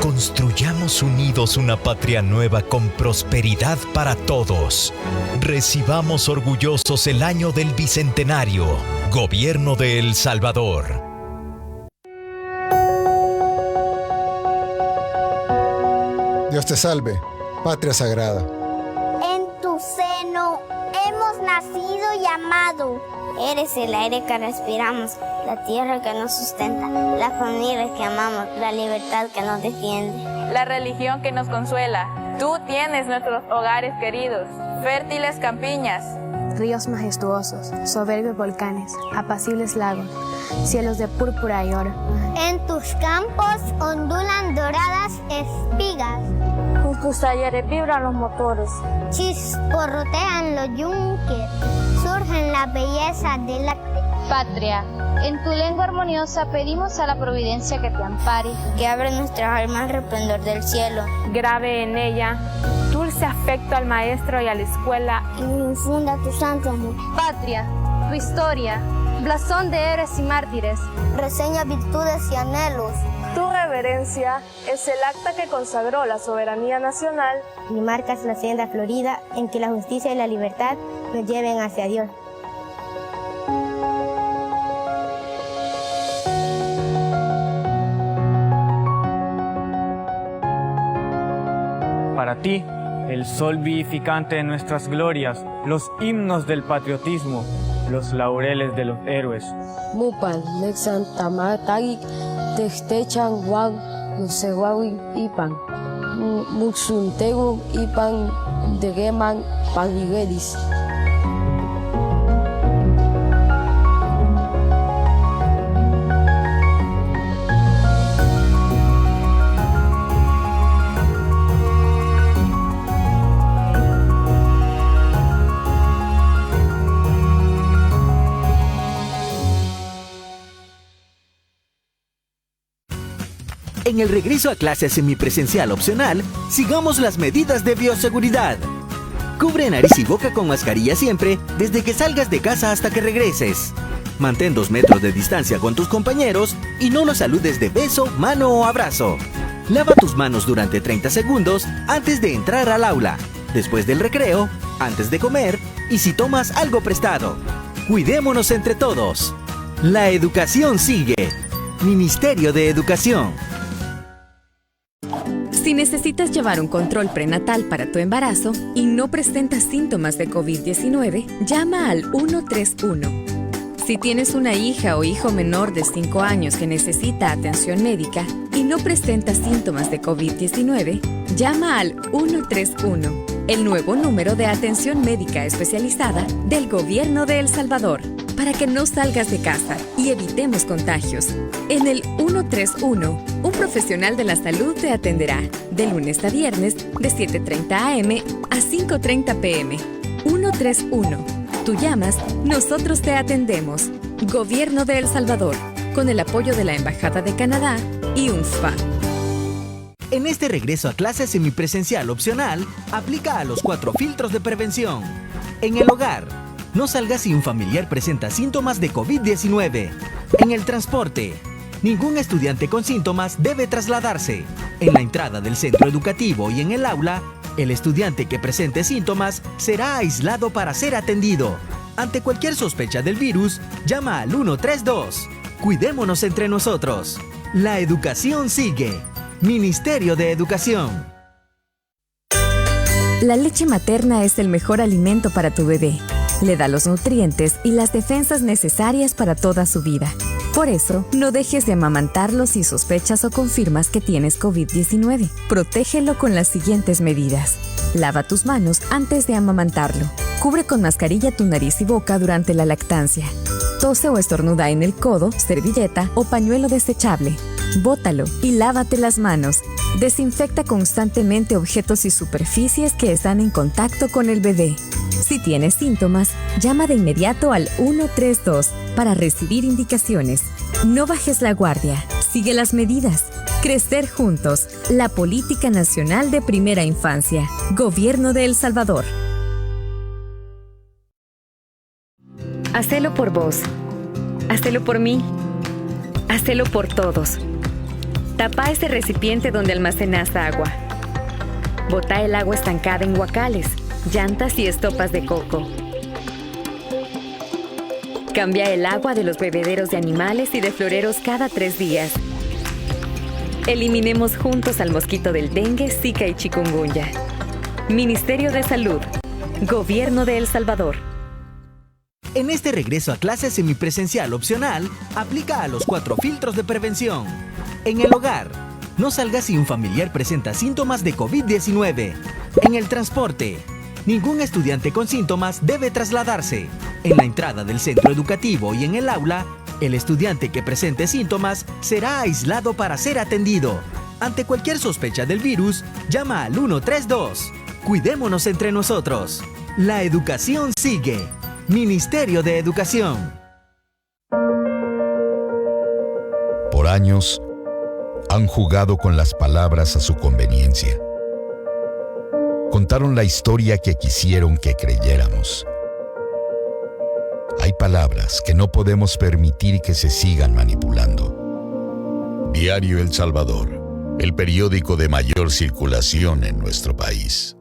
Construyamos unidos una patria nueva con prosperidad para todos. Recibamos orgullosos el año del Bicentenario. Gobierno de El Salvador. Dios te salve, patria sagrada. En tu seno hemos nacido y amado. Eres el aire que respiramos, la tierra que nos sustenta, la familia que amamos, la libertad que nos defiende. La religión que nos consuela. Tú tienes nuestros hogares queridos, fértiles campiñas. Ríos majestuosos, soberbios volcanes, apacibles lagos, cielos de púrpura y oro. En tus campos ondulan doradas espigas. En tus talleres vibran los motores. Chisporrotean los yunques. Surgen la belleza de la patria. En tu lengua armoniosa pedimos a la providencia que te ampare, que abre nuestras almas al resplandor del cielo. Grabe en ella dulce afecto al maestro y a la escuela. Y infunda tu santo amor. Patria, tu historia, blasón de héroes y mártires. Reseña virtudes y anhelos. Tu reverencia es el acta que consagró la soberanía nacional. Y marcas la senda florida en que la justicia y la libertad nos lleven hacia Dios. Para ti, el sol vivificante de nuestras glorias, los himnos del patriotismo, los laureles de los héroes. Mupan, Nexan, Tamatagik, Textechan, Juan, Nusehuawi, Ipan, Muxuntegu, Ipan, Degeman, Panigueris. En el regreso a clases semipresencial opcional, sigamos las medidas de bioseguridad. Cubre nariz y boca con mascarilla siempre, desde que salgas de casa hasta que regreses. Mantén 2 metros de distancia con tus compañeros y no los saludes de beso, mano o abrazo. Lava tus manos durante 30 segundos antes de entrar al aula, después del recreo, antes de comer y si tomas algo prestado. Cuidémonos entre todos. La educación sigue. Ministerio de Educación. Si necesitas llevar un control prenatal para tu embarazo y no presentas síntomas de COVID-19, llama al 131. Si tienes una hija o hijo menor de 5 años que necesita atención médica y no presenta síntomas de COVID-19, llama al 131, el nuevo número de atención médica especializada del Gobierno de El Salvador, para que no salgas de casa y evitemos contagios. En el 131, un profesional de la salud te atenderá de lunes a viernes de 7:30 a.m. a 5:30 p.m. 131. Tú llamas, nosotros te atendemos. Gobierno de El Salvador, con el apoyo de la Embajada de Canadá y UNFPA. En este regreso a clases semipresencial opcional, aplica a los 4 filtros de prevención. En el hogar, no salgas si un familiar presenta síntomas de COVID-19. En el transporte, ningún estudiante con síntomas debe trasladarse. En la entrada del centro educativo y en el aula, el estudiante que presente síntomas será aislado para ser atendido. Ante cualquier sospecha del virus, llama al 132. Cuidémonos entre nosotros. La educación sigue. Ministerio de Educación. La leche materna es el mejor alimento para tu bebé. Le da los nutrientes y las defensas necesarias para toda su vida. Por eso, no dejes de amamantarlo si sospechas o confirmas que tienes COVID-19. Protégelo con las siguientes medidas. Lava tus manos antes de amamantarlo. Cubre con mascarilla tu nariz y boca durante la lactancia. Tose o estornuda en el codo, servilleta o pañuelo desechable. Bótalo y lávate las manos. Desinfecta constantemente objetos y superficies que están en contacto con el bebé. Si tienes síntomas, llama de inmediato al 132 para recibir indicaciones. No bajes la guardia. Sigue las medidas. Crecer juntos. La Política Nacional de Primera Infancia. Gobierno de El Salvador. Hacelo por vos. Hacelo por mí. Hacelo por todos. Tapa ese recipiente donde almacenas agua. Botá el agua estancada en guacales, llantas y estopas de coco. Cambia el agua de los bebederos de animales y de floreros cada 3 días. Eliminemos juntos al mosquito del dengue, zika y chikungunya. Ministerio de Salud. Gobierno de El Salvador. En este regreso a clases semipresencial opcional, aplica a los 4 filtros de prevención. En el hogar, no salga si un familiar presenta síntomas de COVID-19. En el transporte, ningún estudiante con síntomas debe trasladarse. En la entrada del centro educativo y en el aula, el estudiante que presente síntomas será aislado para ser atendido. Ante cualquier sospecha del virus, llama al 132. Cuidémonos entre nosotros. La educación sigue. Ministerio de Educación. Por años, han jugado con las palabras a su conveniencia. Contaron la historia que quisieron que creyéramos. Hay palabras que no podemos permitir que se sigan manipulando. Diario El Salvador, el periódico de mayor circulación en nuestro país.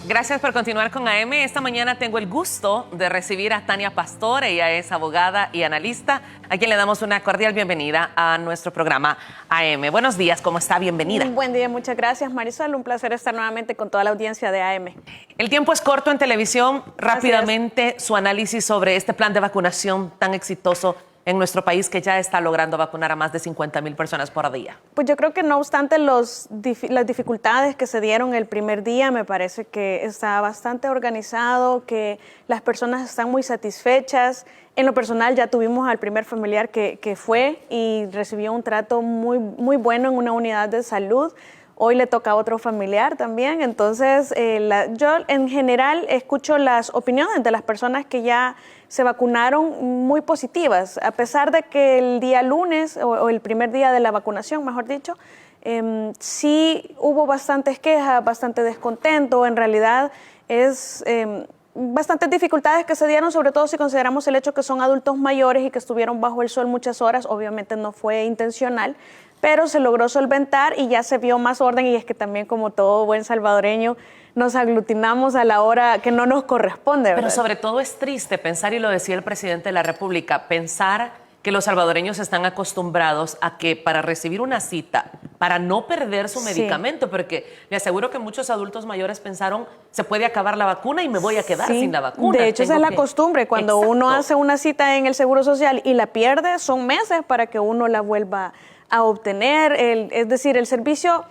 Gracias por continuar con AM. Esta mañana tengo el gusto de recibir a Tania Pastor. Ella es abogada y analista, a quien le damos una cordial bienvenida a nuestro programa AM. Buenos días, ¿cómo está? Bienvenida. Buen día, muchas gracias, Marisol. Un placer estar nuevamente con toda la audiencia de AM. El tiempo es corto en televisión. Rápidamente, su análisis sobre este plan de vacunación tan exitoso en nuestro país, que ya está logrando vacunar a más de 50,000 personas por día. Pues yo creo que no obstante las dificultades que se dieron el primer día, me parece que está bastante organizado, que las personas están muy satisfechas. En lo personal ya tuvimos al primer familiar que fue y recibió un trato muy bueno en una unidad de salud. Hoy le toca a otro familiar también. Entonces, yo en general escucho las opiniones de las personas que ya se vacunaron muy positivas, a pesar de que el día lunes, o el primer día de la vacunación, mejor dicho, sí hubo bastantes quejas, bastante descontento. En realidad es bastantes dificultades que se dieron, sobre todo si consideramos el hecho que son adultos mayores y que estuvieron bajo el sol muchas horas. Obviamente no fue intencional, pero se logró solventar y ya se vio más orden. Y es que también, como todo buen salvadoreño, nos aglutinamos a la hora que no nos corresponde, ¿verdad? Pero sobre todo es triste pensar, y lo decía el presidente de la República, pensar que los salvadoreños están acostumbrados a que para recibir una cita, para no perder su medicamento, porque le aseguro que muchos adultos mayores pensaron, se puede acabar la vacuna y me voy a quedar sin la vacuna. De hecho, esa es la costumbre. Cuando uno hace una cita en el Seguro Social y la pierde, son meses para que uno la vuelva a obtener. Es decir, el servicio,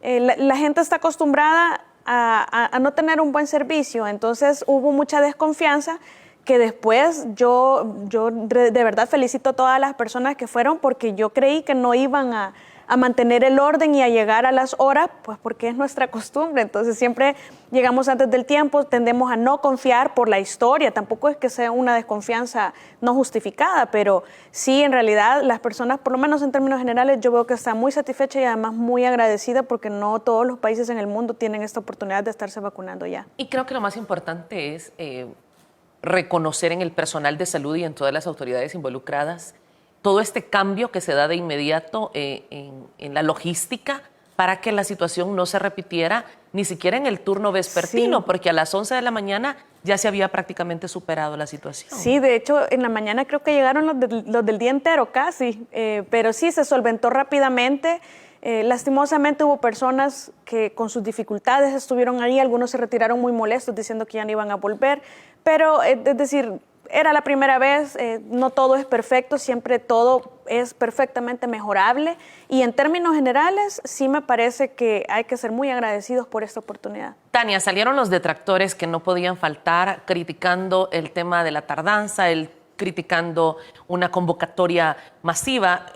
la gente está acostumbrada a no tener un buen servicio. Entonces hubo mucha desconfianza, que después yo de verdad felicito a todas las personas que fueron, porque yo creí que no iban a mantener el orden y a llegar a las horas, pues porque es nuestra costumbre. Entonces siempre llegamos antes del tiempo, tendemos a no confiar por la historia. Tampoco es que sea una desconfianza no justificada, pero sí, en realidad las personas, por lo menos en términos generales, yo veo que están muy satisfechas y además muy agradecidas, porque no todos los países en el mundo tienen esta oportunidad de estarse vacunando ya. Y creo que lo más importante es reconocer en el personal de salud y en todas las autoridades involucradas todo este cambio que se da de inmediato en la logística para que la situación no se repitiera ni siquiera en el turno vespertino, porque a las 11 de la mañana ya se había prácticamente superado la situación. Sí, de hecho, en la mañana creo que llegaron los del día entero casi, pero sí se solventó rápidamente. Lastimosamente hubo personas que con sus dificultades estuvieron ahí, algunos se retiraron muy molestos diciendo que ya no iban a volver, pero es decir, era la primera vez, no todo es perfecto, siempre todo es perfectamente mejorable, y en términos generales sí me parece que hay que ser muy agradecidos por esta oportunidad. Tania, salieron los detractores que no podían faltar, criticando el tema de la tardanza, criticando una convocatoria masiva.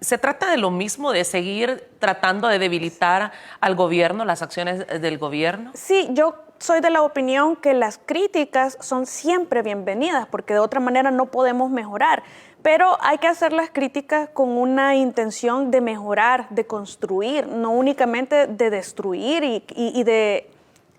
¿Se trata de lo mismo, de seguir tratando de debilitar al gobierno, las acciones del gobierno? Sí, yo soy de la opinión que las críticas son siempre bienvenidas, porque de otra manera no podemos mejorar. Pero hay que hacer las críticas con una intención de mejorar, de construir, no únicamente de destruir y de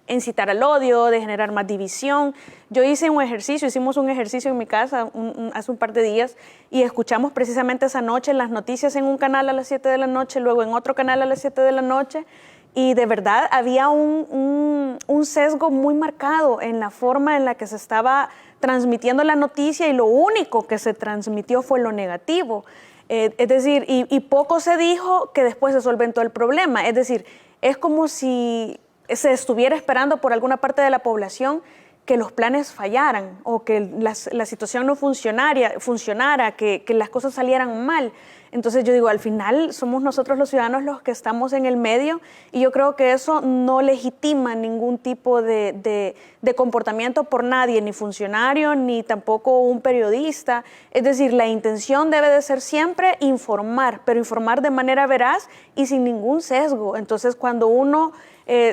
incitar al odio, de generar más división. Yo hicimos un ejercicio en mi casa hace un par de días y escuchamos precisamente esa noche las noticias en un canal a las 7 de la noche, luego en otro canal a las 7 de la noche, y de verdad había un sesgo muy marcado en la forma en la que se estaba transmitiendo la noticia, y lo único que se transmitió fue lo negativo. Es decir, y poco se dijo que después se solventó el problema. Es decir, es como si se estuviera esperando por alguna parte de la población que los planes fallaran o que la situación no funcionara, que las cosas salieran mal. Entonces yo digo, al final somos nosotros los ciudadanos los que estamos en el medio, y yo creo que eso no legitima ningún tipo de comportamiento por nadie, ni funcionario, ni tampoco un periodista. Es decir, la intención debe de ser siempre informar, pero informar de manera veraz y sin ningún sesgo. Entonces cuando uno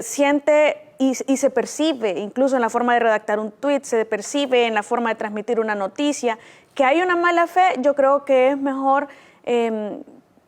siente y se percibe, incluso en la forma de redactar un tuit, se percibe en la forma de transmitir una noticia, que hay una mala fe, yo creo que es mejor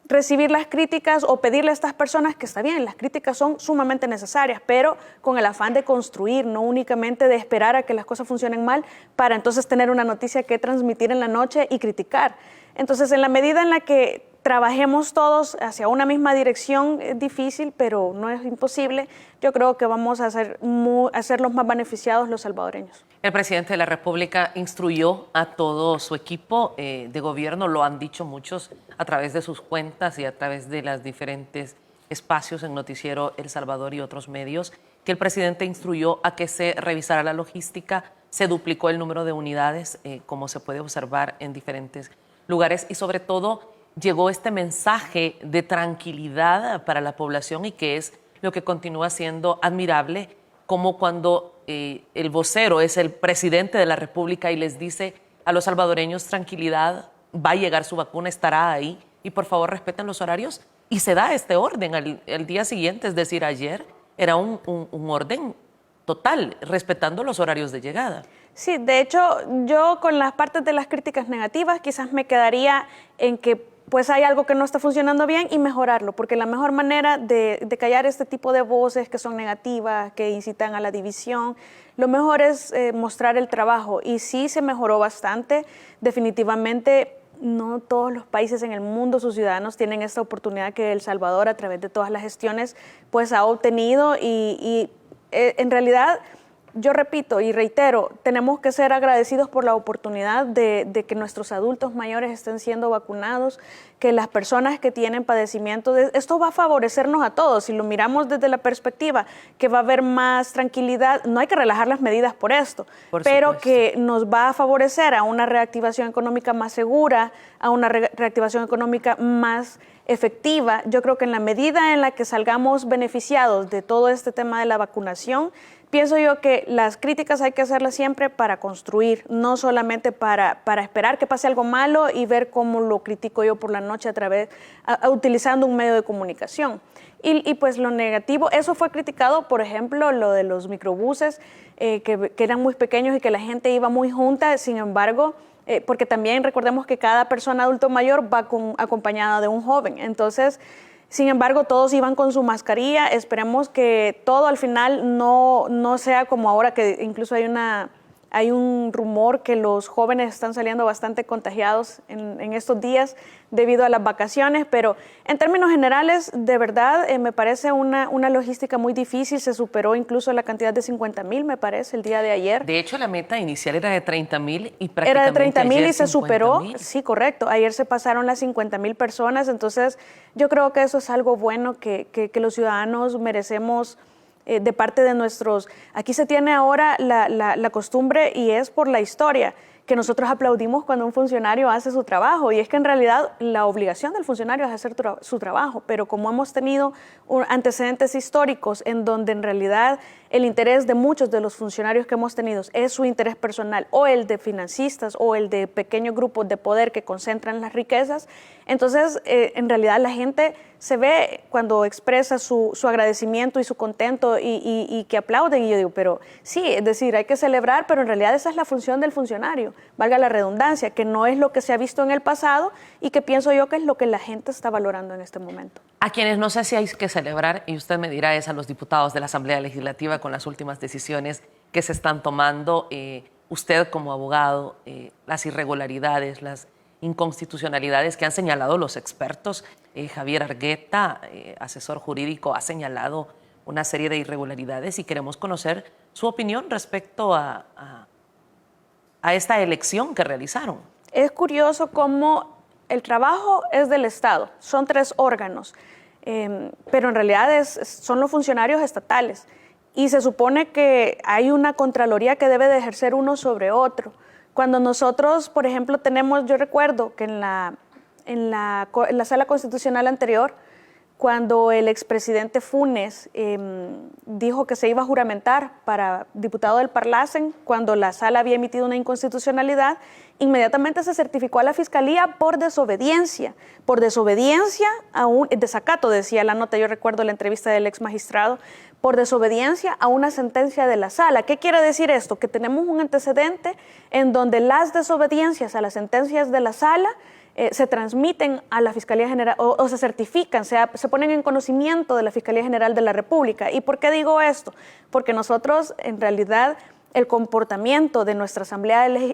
recibir las críticas o pedirle a estas personas que está bien, las críticas son sumamente necesarias, pero con el afán de construir, no únicamente de esperar a que las cosas funcionen mal para entonces tener una noticia que transmitir en la noche y criticar. Entonces, en la medida en la que trabajemos todos hacia una misma dirección, es difícil, pero no es imposible. Yo creo que vamos a ser los más beneficiados los salvadoreños. El presidente de la República instruyó a todo su equipo de gobierno, lo han dicho muchos a través de sus cuentas y a través de los diferentes espacios en Noticiero El Salvador y otros medios, que el presidente instruyó a que se revisara la logística, se duplicó el número de unidades, como se puede observar en diferentes lugares, y sobre todo llegó este mensaje de tranquilidad para la población, y que es lo que continúa siendo admirable, como cuando el vocero es el presidente de la República y les dice a los salvadoreños: tranquilidad, va a llegar su vacuna, estará ahí, y por favor respeten los horarios. Y se da este orden al día siguiente, es decir, ayer era un orden total, respetando los horarios de llegada. Sí, de hecho, yo con las partes de las críticas negativas quizás me quedaría en que pues hay algo que no está funcionando bien y mejorarlo, porque la mejor manera de callar este tipo de voces que son negativas, que incitan a la división, lo mejor es mostrar el trabajo, y sí se mejoró bastante. Definitivamente no todos los países en el mundo, sus ciudadanos tienen esta oportunidad que El Salvador, a través de todas las gestiones, pues ha obtenido, y en realidad, yo repito y reitero, tenemos que ser agradecidos por la oportunidad de que nuestros adultos mayores estén siendo vacunados, que las personas que tienen padecimientos, esto va a favorecernos a todos. Si lo miramos desde la perspectiva que va a haber más tranquilidad, no hay que relajar las medidas por esto, pero que nos va a favorecer a una reactivación económica más segura, a una reactivación económica más efectiva. Yo creo que en la medida en la que salgamos beneficiados de todo este tema de la vacunación, pienso yo que las críticas hay que hacerlas siempre para construir, no solamente para esperar que pase algo malo y ver cómo lo critico yo por la noche utilizando un medio de comunicación. Y pues lo negativo, eso fue criticado, por ejemplo, lo de los microbuses, que eran muy pequeños y que la gente iba muy junta. Sin embargo, porque también recordemos que cada persona adulto mayor va acompañada de un joven. Entonces, sin embargo, todos iban con su mascarilla. Esperemos que todo al final no sea como ahora, que incluso hay un rumor que los jóvenes están saliendo bastante contagiados en estos días debido a las vacaciones, pero en términos generales, de verdad, me parece una logística muy difícil. Se superó incluso la cantidad de 50,000, me parece, el día de ayer. De hecho, la meta inicial era de 30,000 y prácticamente era de 30,000 y se 50,000. superó. Sí, correcto. Ayer se pasaron las 50,000 personas, entonces yo creo que eso es algo bueno que los ciudadanos merecemos. De parte de nuestros... Aquí se tiene ahora la costumbre, y es por la historia, que nosotros aplaudimos cuando un funcionario hace su trabajo, y es que en realidad la obligación del funcionario es hacer su trabajo, pero como hemos tenido antecedentes históricos en donde en realidad el interés de muchos de los funcionarios que hemos tenido es su interés personal, o el de financistas, o el de pequeños grupos de poder que concentran las riquezas, entonces en realidad la gente se ve cuando expresa su agradecimiento y su contento y que aplauden, y yo digo, pero sí, es decir, hay que celebrar, pero en realidad esa es la función del funcionario, valga la redundancia, que no es lo que se ha visto en el pasado y que pienso yo que es lo que la gente está valorando en este momento. A quienes no sé si hay que celebrar, y usted me dirá, es a los diputados de la Asamblea Legislativa con las últimas decisiones que se están tomando. Usted como abogado, las irregularidades, las inconstitucionalidades que han señalado los expertos, Javier Argueta, asesor jurídico, ha señalado una serie de irregularidades y queremos conocer su opinión respecto a esta elección que realizaron. Es curioso cómo el trabajo es del Estado, son 3 órganos, pero en realidad son los funcionarios estatales y se supone que hay una Contraloría que debe de ejercer uno sobre otro. Cuando nosotros, por ejemplo, yo recuerdo que en la sala constitucional anterior, cuando el expresidente Funes dijo que se iba a juramentar para diputado del Parlacen, cuando la sala había emitido una inconstitucionalidad, inmediatamente se certificó a la Fiscalía por desobediencia a un desacato, decía la nota, yo recuerdo la entrevista del ex magistrado, por desobediencia a una sentencia de la sala. ¿Qué quiere decir esto? Que tenemos un antecedente en donde las desobediencias a las sentencias de la sala se transmiten a la Fiscalía General o se certifican, se ponen en conocimiento de la Fiscalía General de la República. ¿Y por qué digo esto? Porque nosotros, en realidad, el comportamiento de nuestra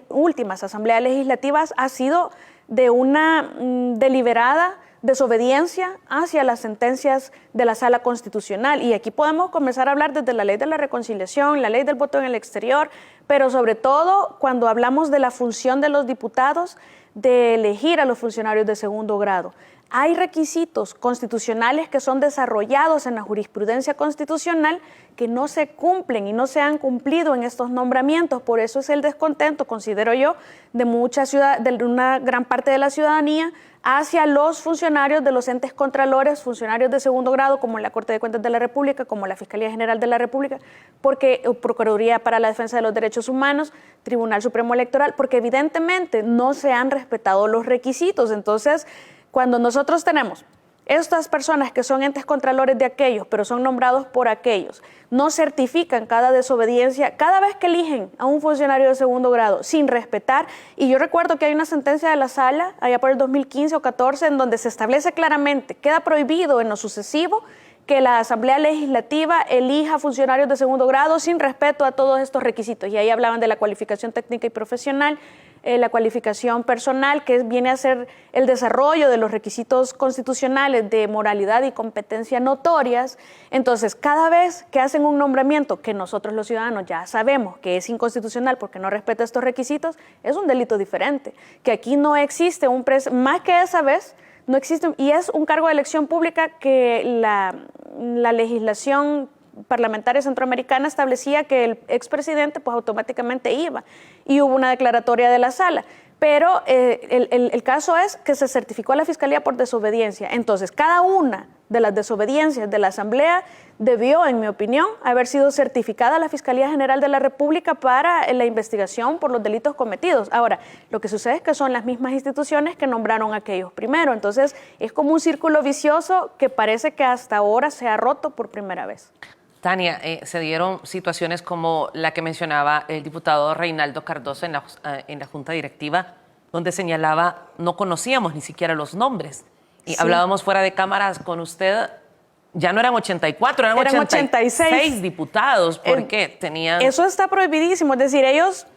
últimas asambleas legislativas ha sido de una deliberada desobediencia hacia las sentencias de la Sala Constitucional. Y aquí podemos comenzar a hablar desde la ley de la reconciliación, la ley del voto en el exterior, pero sobre todo cuando hablamos de la función de los diputados de elegir a los funcionarios de segundo grado. Hay requisitos constitucionales que son desarrollados en la jurisprudencia constitucional que no se cumplen y no se han cumplido en estos nombramientos. Por eso es el descontento, considero yo, de una gran parte de la ciudadanía hacia los funcionarios de los entes contralores, funcionarios de segundo grado, como la Corte de Cuentas de la República, como la Fiscalía General de la República, porque Procuraduría para la Defensa de los Derechos Humanos, Tribunal Supremo Electoral, porque evidentemente no se han respetado los requisitos. Entonces, cuando nosotros tenemos estas personas que son entes contralores de aquellos, pero son nombrados por aquellos, no certifican cada desobediencia, cada vez que eligen a un funcionario de segundo grado sin respetar, y yo recuerdo que hay una sentencia de la sala, allá por el 2015 o 14, en donde se establece claramente, queda prohibido en lo sucesivo que la Asamblea Legislativa elija funcionarios de segundo grado sin respeto a todos estos requisitos, y ahí hablaban de la cualificación técnica y profesional, la cualificación personal, que viene a ser el desarrollo de los requisitos constitucionales de moralidad y competencia notorias. Entonces, cada vez que hacen un nombramiento que nosotros los ciudadanos ya sabemos que es inconstitucional porque no respeta estos requisitos, es un delito diferente, que aquí no existe más que esa vez, no existe, y es un cargo de elección pública que la legislación parlamentaria centroamericana establecía que el expresidente pues automáticamente iba, y hubo una declaratoria de la sala, pero el caso es que se certificó a la Fiscalía por desobediencia. Entonces, cada una de las desobediencias de la Asamblea debió, en mi opinión, haber sido certificada a la Fiscalía General de la República para la investigación por los delitos cometidos. Ahora, lo que sucede es que son las mismas instituciones que nombraron a aquellos primero. Entonces, es como un círculo vicioso que parece que hasta ahora se ha roto por primera vez. Tania, se dieron situaciones como la que mencionaba el diputado Reinaldo Cardoso en la Junta Directiva, donde señalaba, no conocíamos ni siquiera los nombres. Y sí, hablábamos fuera de cámaras con usted, ya no eran 84, eran 86 diputados, porque tenían... Eso está prohibidísimo, es decir, ellos...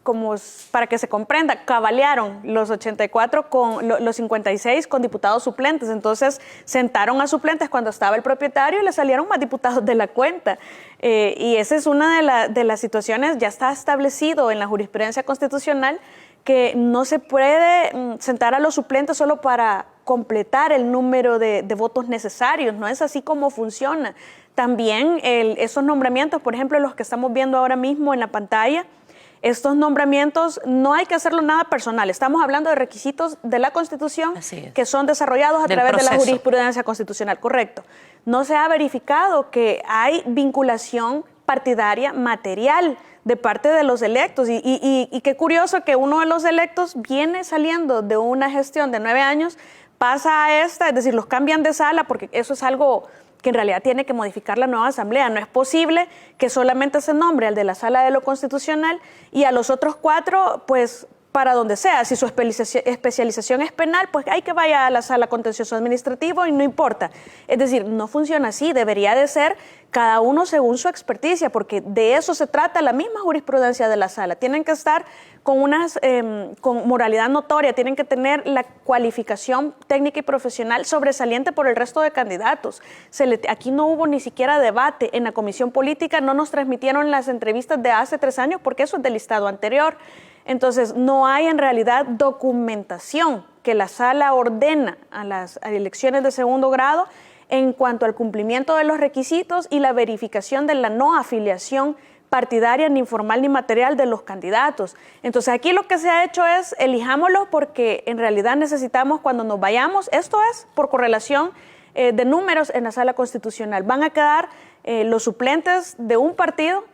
como para que se comprenda, cabalearon los 84 con los 56 con diputados suplentes. Entonces sentaron a suplentes cuando estaba el propietario y le salieron más diputados de la cuenta. Y esa es una de las situaciones, ya está establecido en la jurisprudencia constitucional, que no se puede sentar a los suplentes solo para completar el número de votos necesarios. No es así como funciona. También esos nombramientos, por ejemplo, los que estamos viendo ahora mismo en la pantalla, Estos nombramientos no hay que hacerlo nada personal. Estamos hablando de requisitos de la Constitución que son desarrollados a través de la jurisprudencia constitucional, correcto. No se ha verificado que hay vinculación partidaria material de parte de los electos. Y qué curioso que uno de los electos viene saliendo de una gestión de 9 años, pasa a esta, es decir, los cambian de sala, porque eso es algo que en realidad tiene que modificar la nueva asamblea. No es posible que solamente se nombre al de la sala de lo constitucional y a los otros 4, pues, para donde sea. Si su especialización es penal, pues hay que vaya a la sala contencioso administrativo y no importa. Es decir, no funciona así. Debería de ser cada uno según su experticia, porque de eso se trata la misma jurisprudencia de la sala. Tienen que estar con moralidad notoria, tienen que tener la cualificación técnica y profesional sobresaliente por el resto de candidatos. Aquí no hubo ni siquiera debate en la comisión política, no nos transmitieron las entrevistas de hace 3 años porque eso es del listado anterior. Entonces, no hay en realidad documentación que la sala ordena a las elecciones de segundo grado en cuanto al cumplimiento de los requisitos y la verificación de la no afiliación partidaria, ni formal ni material de los candidatos. Entonces, aquí lo que se ha hecho es elijámoslo porque en realidad necesitamos cuando nos vayamos, esto es por correlación de números en la sala constitucional. Van a quedar los suplentes de un partido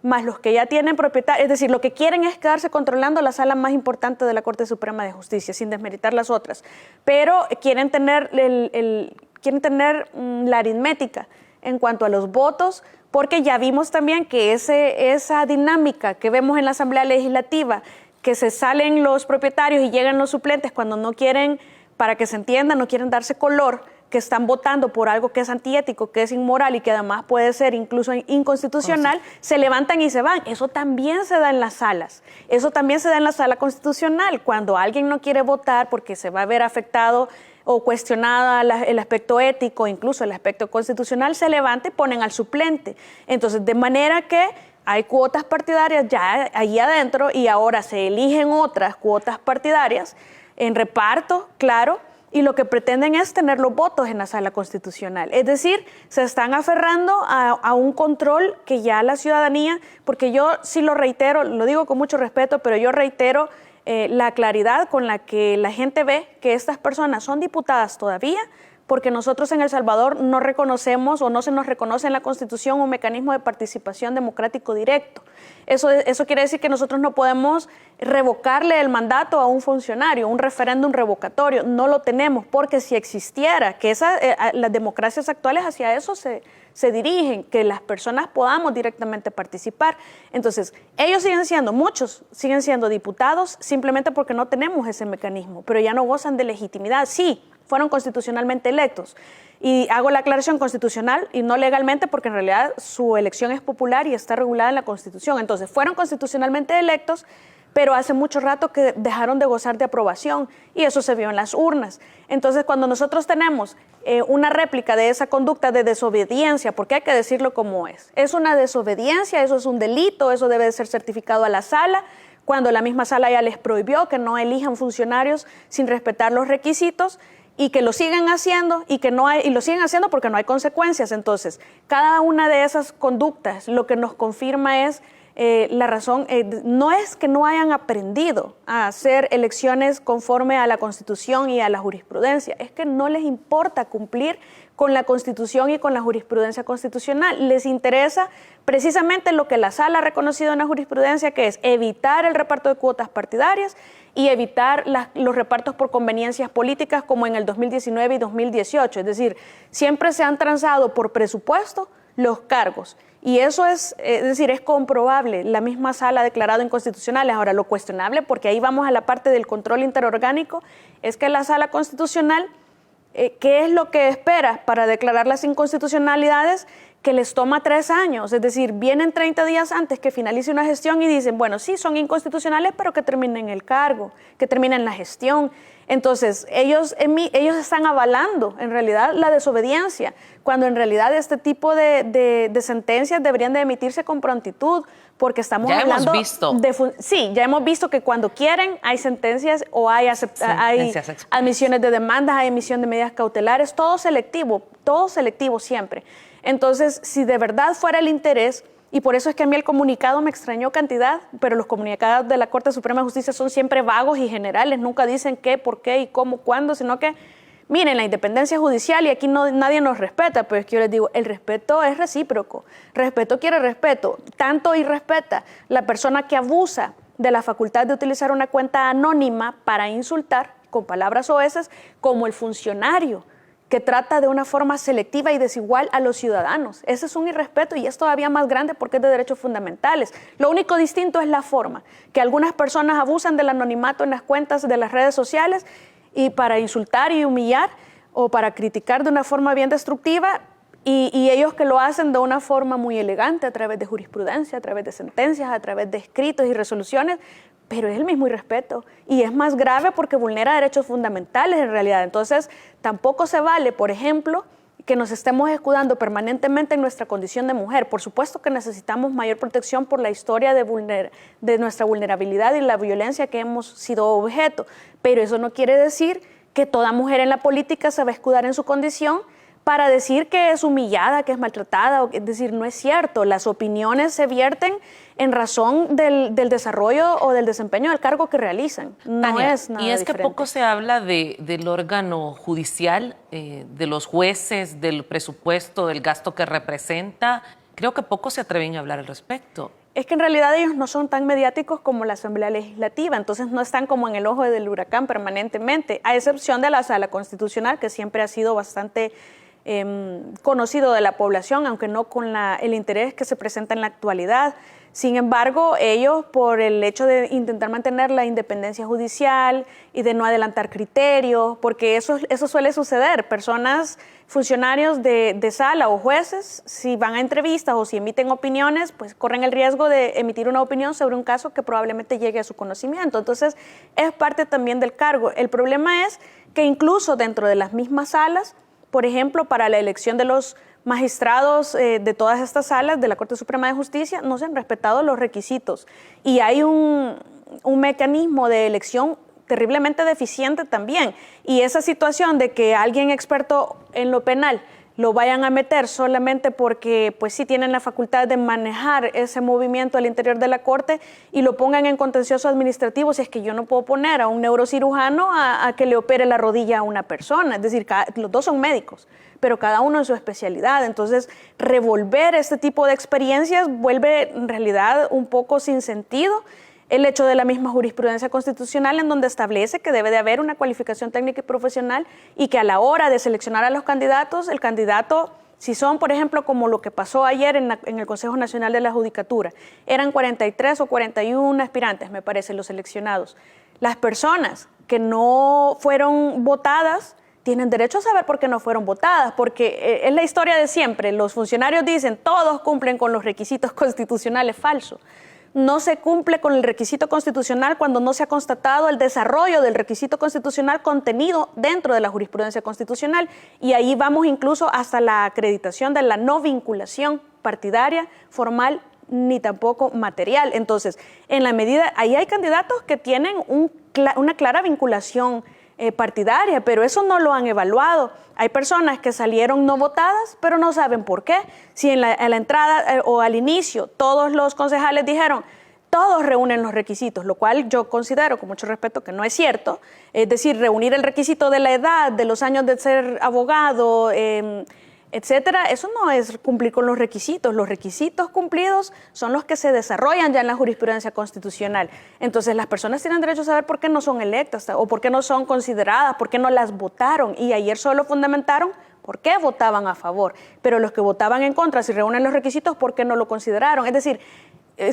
más los que ya tienen propietario, es decir, lo que quieren es quedarse controlando la sala más importante de la Corte Suprema de Justicia, sin desmeritar las otras, pero quieren tener la aritmética en cuanto a los votos, porque ya vimos también que esa dinámica que vemos en la Asamblea Legislativa, que se salen los propietarios y llegan los suplentes cuando no quieren, para que se entienda, no quieren darse color, que están votando por algo que es antiético, que es inmoral y que además puede ser incluso inconstitucional, se levantan y se van. Eso también se da en las salas. Eso también se da en la sala constitucional. Cuando alguien no quiere votar porque se va a ver afectado o cuestionada el aspecto ético, incluso el aspecto constitucional, se levanta y ponen al suplente. Entonces, de manera que hay cuotas partidarias ya ahí adentro y ahora se eligen otras cuotas partidarias en reparto, claro, y lo que pretenden es tener los votos en la sala constitucional. Es decir, se están aferrando a un control que ya la ciudadanía, porque yo sí lo reitero, lo digo con mucho respeto, pero yo reitero la claridad con la que la gente ve que estas personas son diputadas todavía, porque nosotros en El Salvador no reconocemos o no se nos reconoce en la Constitución un mecanismo de participación democrático directo. Eso quiere decir que nosotros no podemos revocarle el mandato a un funcionario, un referéndum revocatorio, no lo tenemos, porque si existiera, que las democracias actuales hacia eso se dirigen, que las personas podamos directamente participar. Entonces, muchos siguen siendo diputados simplemente porque no tenemos ese mecanismo, pero ya no gozan de legitimidad. Sí, fueron constitucionalmente electos. Y hago la aclaración constitucional y no legalmente porque en realidad su elección es popular y está regulada en la Constitución. Entonces, fueron constitucionalmente electos, pero hace mucho rato que dejaron de gozar de aprobación y eso se vio en las urnas. Entonces, cuando nosotros tenemos una réplica de esa conducta de desobediencia, porque hay que decirlo como es una desobediencia, eso es un delito, eso debe de ser certificado a la sala, cuando la misma sala ya les prohibió que no elijan funcionarios sin respetar los requisitos, y que lo siguen haciendo y lo siguen haciendo porque no hay consecuencias. Entonces, cada una de esas conductas lo que nos confirma es la razón, no es que no hayan aprendido a hacer elecciones conforme a la Constitución y a la jurisprudencia, es que no les importa cumplir con la Constitución y con la jurisprudencia constitucional. Les interesa precisamente lo que la sala ha reconocido en la jurisprudencia, que es evitar el reparto de cuotas partidarias y evitar los repartos por conveniencias políticas como en el 2019 y 2018. Es decir, siempre se han transado por presupuesto los cargos. Y eso es comprobable. La misma sala ha declarado inconstitucionales. Ahora, lo cuestionable, porque ahí vamos a la parte del control interorgánico, es que la sala constitucional, ¿qué es lo que espera para declarar las inconstitucionalidades? Que les toma 3 años, es decir, vienen 30 días antes que finalice una gestión y dicen, bueno, sí, son inconstitucionales, pero que terminen el cargo, que terminen la gestión. Entonces, ellos están avalando, en realidad, la desobediencia, cuando en realidad este tipo de sentencias deberían de emitirse con prontitud, porque estamos hablando... Sí, ya hemos visto que cuando quieren hay sentencias o hay admisiones de demandas, hay emisión de medidas cautelares, todo selectivo siempre. Entonces, si de verdad fuera el interés Y por eso es que a mí el comunicado me extrañó cantidad, pero los comunicados de la Corte Suprema de Justicia son siempre vagos y generales, nunca dicen qué, por qué y cómo, cuándo, sino que, miren, la independencia judicial y aquí nadie nos respeta, pero es que yo les digo, el respeto es recíproco, respeto quiere respeto, tanto y respeta la persona que abusa de la facultad de utilizar una cuenta anónima para insultar con palabras soeces, como el funcionario que trata de una forma selectiva y desigual a los ciudadanos. Ese es un irrespeto y es todavía más grande porque es de derechos fundamentales. Lo único distinto es la forma, que algunas personas abusan del anonimato en las cuentas de las redes sociales y para insultar y humillar o para criticar de una forma bien destructiva y ellos que lo hacen de una forma muy elegante a través de jurisprudencia, a través de sentencias, a través de escritos y resoluciones, pero es el mismo irrespeto y es más grave porque vulnera derechos fundamentales en realidad. Entonces, tampoco se vale, por ejemplo, que nos estemos escudando permanentemente en nuestra condición de mujer. Por supuesto que necesitamos mayor protección por la historia de nuestra vulnerabilidad y la violencia que hemos sido objeto, pero eso no quiere decir que toda mujer en la política se va a escudar en su condición para decir que es humillada, que es maltratada, es decir, no es cierto. Las opiniones se vierten en razón del desarrollo o del desempeño del cargo que realizan. No Tania, es nada y es diferente. que poco se habla del órgano judicial, de los jueces, del presupuesto, del gasto que representa. Creo que poco se atreven a hablar al respecto. Es que en realidad ellos no son tan mediáticos como la Asamblea Legislativa, entonces no están como en el ojo del huracán permanentemente, a excepción de la Sala Constitucional, que siempre ha sido bastante conocido de la población, aunque no con el interés que se presenta en la actualidad. Sin embargo, ellos, por el hecho de intentar mantener la independencia judicial y de no adelantar criterios, porque eso suele suceder, funcionarios de sala o jueces, si van a entrevistas o si emiten opiniones, pues corren el riesgo de emitir una opinión sobre un caso que probablemente llegue a su conocimiento. Entonces, es parte también del cargo. El problema es que incluso dentro de las mismas salas, por ejemplo, para la elección de los magistrados de todas estas salas de la Corte Suprema de Justicia, no se han respetado los requisitos. Y hay un mecanismo de elección terriblemente deficiente también. Y esa situación de que alguien experto en lo penal lo vayan a meter solamente porque pues sí tienen la facultad de manejar ese movimiento al interior de la Corte y lo pongan en contencioso administrativo, si es que yo no puedo poner a un neurocirujano a que le opere la rodilla a una persona, es decir, los dos son médicos, pero cada uno en su especialidad. Entonces, revolver este tipo de experiencias vuelve en realidad un poco sin sentido el hecho de la misma jurisprudencia constitucional en donde establece que debe de haber una cualificación técnica y profesional y que a la hora de seleccionar a los candidatos, el candidato, si son, por ejemplo, como lo que pasó ayer en el Consejo Nacional de la Judicatura, eran 43 o 41 aspirantes, me parece, los seleccionados. Las personas que no fueron votadas tienen derecho a saber por qué no fueron votadas, porque es la historia de siempre. Los funcionarios dicen, todos cumplen con los requisitos constitucionales, falso. No se cumple con el requisito constitucional cuando no se ha constatado el desarrollo del requisito constitucional contenido dentro de la jurisprudencia constitucional. Y ahí vamos incluso hasta la acreditación de la no vinculación partidaria, formal, ni tampoco material. Entonces, en la medida, ahí hay candidatos que tienen una clara vinculación partidaria, pero eso no lo han evaluado. Hay personas que salieron no votadas, pero no saben por qué. Si a la entrada o al inicio todos los concejales dijeron, todos reúnen los requisitos, lo cual yo considero con mucho respeto que no es cierto. Es decir, reunir el requisito de la edad, de los años de ser abogado, etcétera, eso no es cumplir con los requisitos. Los requisitos cumplidos son los que se desarrollan ya en la jurisprudencia constitucional. Entonces, las personas tienen derecho a saber por qué no son electas o por qué no son consideradas, por qué no las votaron. Y ayer solo fundamentaron por qué votaban a favor. Pero los que votaban en contra, si reúnen los requisitos, ¿por qué no lo consideraron? Es decir,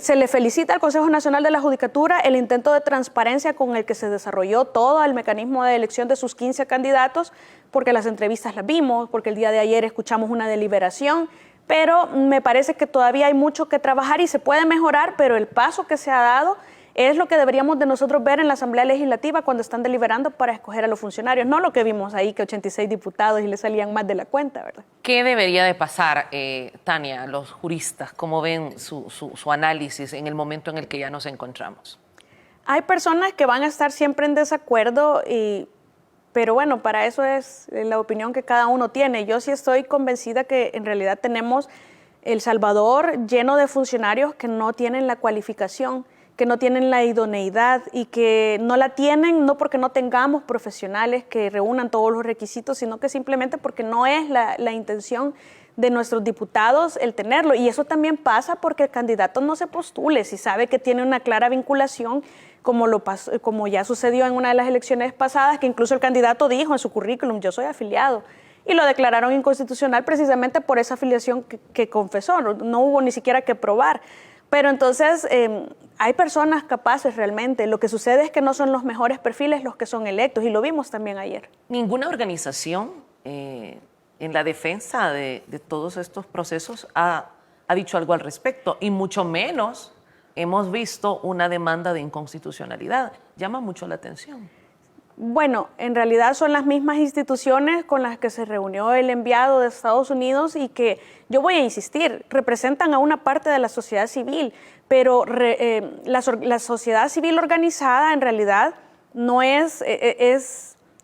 se le felicita al Consejo Nacional de la Judicatura el intento de transparencia con el que se desarrolló todo el mecanismo de elección de sus 15 candidatos, porque las entrevistas las vimos, porque el día de ayer escuchamos una deliberación, pero me parece que todavía hay mucho que trabajar y se puede mejorar, pero el paso que se ha dado es lo que deberíamos de nosotros ver en la Asamblea Legislativa cuando están deliberando para escoger a los funcionarios, no lo que vimos ahí, que 86 diputados y le salían más de la cuenta, ¿verdad? ¿Qué debería de pasar, Tania, los juristas? ¿Cómo ven su análisis en el momento en el que ya nos encontramos? Hay personas que van a estar siempre en desacuerdo, pero bueno, para eso es la opinión que cada uno tiene. Yo sí estoy convencida que en realidad tenemos El Salvador lleno de funcionarios que no tienen la cualificación, que no tienen la idoneidad y que no la tienen no porque no tengamos profesionales que reúnan todos los requisitos, sino que simplemente porque no es la intención de nuestros diputados el tenerlo. Y eso también pasa porque el candidato no se postule, si sabe que tiene una clara vinculación, como ya sucedió en una de las elecciones pasadas, que incluso el candidato dijo en su currículum, yo soy afiliado, y lo declararon inconstitucional precisamente por esa afiliación que confesó, no hubo ni siquiera que probar. Pero entonces hay personas capaces realmente. Lo que sucede es que no son los mejores perfiles los que son electos, y lo vimos también ayer. Ninguna organización en la defensa de todos estos procesos ha dicho algo al respecto, y mucho menos hemos visto una demanda de inconstitucionalidad. Llama mucho la atención. Bueno, en realidad son las mismas instituciones con las que se reunió el enviado de Estados Unidos y que, yo voy a insistir, representan a una parte de la sociedad civil, pero la sociedad civil organizada en realidad no es,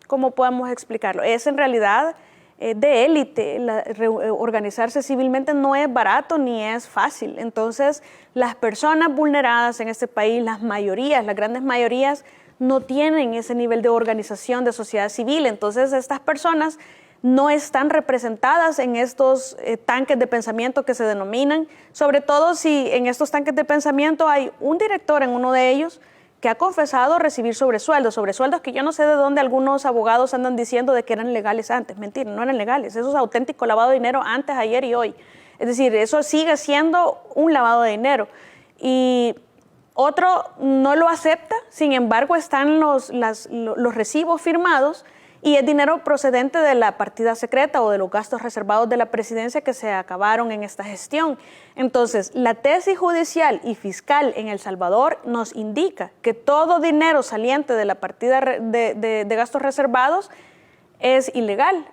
¿cómo podemos explicarlo? Es en realidad de élite. Organizarse civilmente no es barato ni es fácil. Entonces, las personas vulneradas en este país, las grandes mayorías, no tienen ese nivel de organización de sociedad civil. Entonces, estas personas no están representadas en estos tanques de pensamiento que se denominan, sobre todo si en estos tanques de pensamiento hay un director en uno de ellos que ha confesado recibir sobresueldos que yo no sé de dónde algunos abogados andan diciendo de que eran legales antes. Mentira, no eran legales. Eso es auténtico lavado de dinero antes, ayer y hoy. Es decir, eso sigue siendo un lavado de dinero. Y otro no lo acepta, sin embargo están los recibos firmados y es dinero procedente de la partida secreta o de los gastos reservados de la presidencia que se acabaron en esta gestión. Entonces, la tesis judicial y fiscal en El Salvador nos indica que todo dinero saliente de la partida de gastos reservados es ilegal,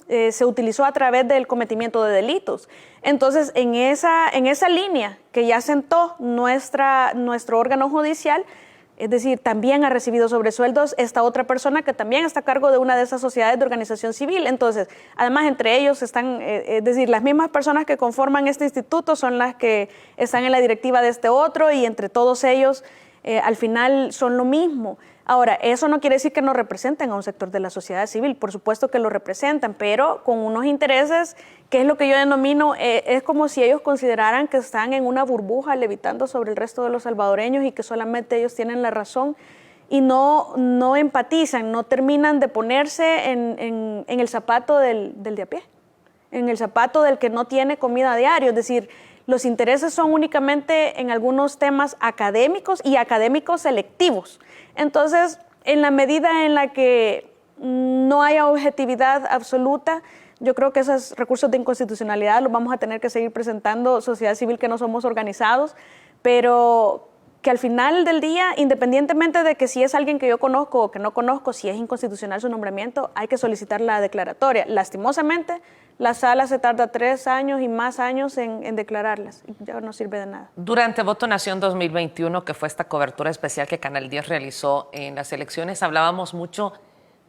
se utilizó a través del cometimiento de delitos. Entonces, en esa línea que ya sentó nuestro órgano judicial, es decir, también ha recibido sobresueldos esta otra persona que también está a cargo de una de esas sociedades de organización civil. Entonces, además, entre ellos están, es decir, las mismas personas que conforman este instituto son las que están en la directiva de este otro, y entre todos ellos, al final, son lo mismo. Ahora, eso no quiere decir que no representen a un sector de la sociedad civil, por supuesto que lo representan, pero con unos intereses, que es lo que yo denomino, es como si ellos consideraran que están en una burbuja levitando sobre el resto de los salvadoreños y que solamente ellos tienen la razón, y no empatizan, no terminan de ponerse en el zapato del de a pie, en el zapato del que no tiene comida a diario. Es decir, los intereses son únicamente en algunos temas académicos y académicos selectivos. Entonces, en la medida en la que no haya objetividad absoluta, yo creo que esos recursos de inconstitucionalidad los vamos a tener que seguir presentando sociedad civil que no somos organizados, pero que al final del día, independientemente de que si es alguien que yo conozco o que no conozco, si es inconstitucional su nombramiento, hay que solicitar la declaratoria. Lastimosamente, la sala se tarda 3 años y más años en declararlas, y ya no sirve de nada. Durante Voto Nación 2021, que fue esta cobertura especial que Canal 10 realizó en las elecciones, hablábamos mucho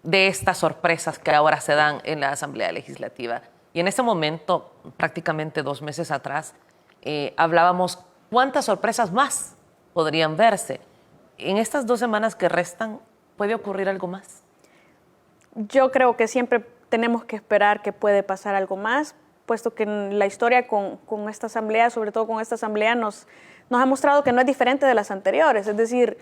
de estas sorpresas que ahora se dan en la Asamblea Legislativa. Y en ese momento, prácticamente 2 meses atrás, hablábamos cuántas sorpresas más podrían verse. En estas 2 semanas que restan, ¿puede ocurrir algo más? Yo creo que siempre tenemos que esperar que puede pasar algo más, puesto que la historia con esta asamblea, sobre todo con esta asamblea, nos ha mostrado que no es diferente de las anteriores. Es decir,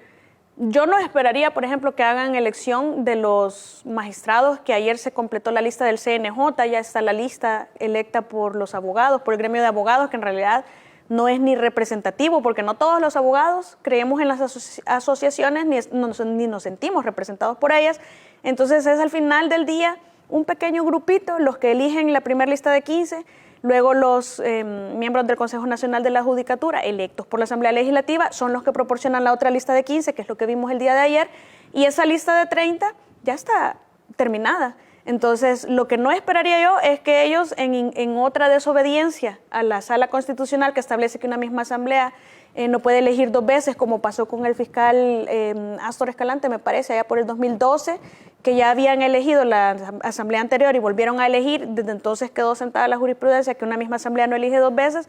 yo no esperaría, por ejemplo, que hagan elección de los magistrados, que ayer se completó la lista del CNJ, ya está la lista electa por los abogados, por el gremio de abogados, que en realidad no es ni representativo, porque no todos los abogados creemos en las asociaciones ni nos sentimos representados por ellas. Entonces es al final del día un pequeño grupito los que eligen la primera lista de 15, luego los miembros del Consejo Nacional de la Judicatura electos por la Asamblea Legislativa son los que proporcionan la otra lista de 15, que es lo que vimos el día de ayer, y esa lista de 30 ya está terminada. Entonces, lo que no esperaría yo es que ellos, en otra desobediencia a la Sala Constitucional que establece que una misma asamblea no puede elegir 2 veces, como pasó con el fiscal Astor Escalante, me parece, allá por el 2012, que ya habían elegido la asamblea anterior y volvieron a elegir, desde entonces quedó sentada la jurisprudencia que una misma asamblea no elige 2 veces,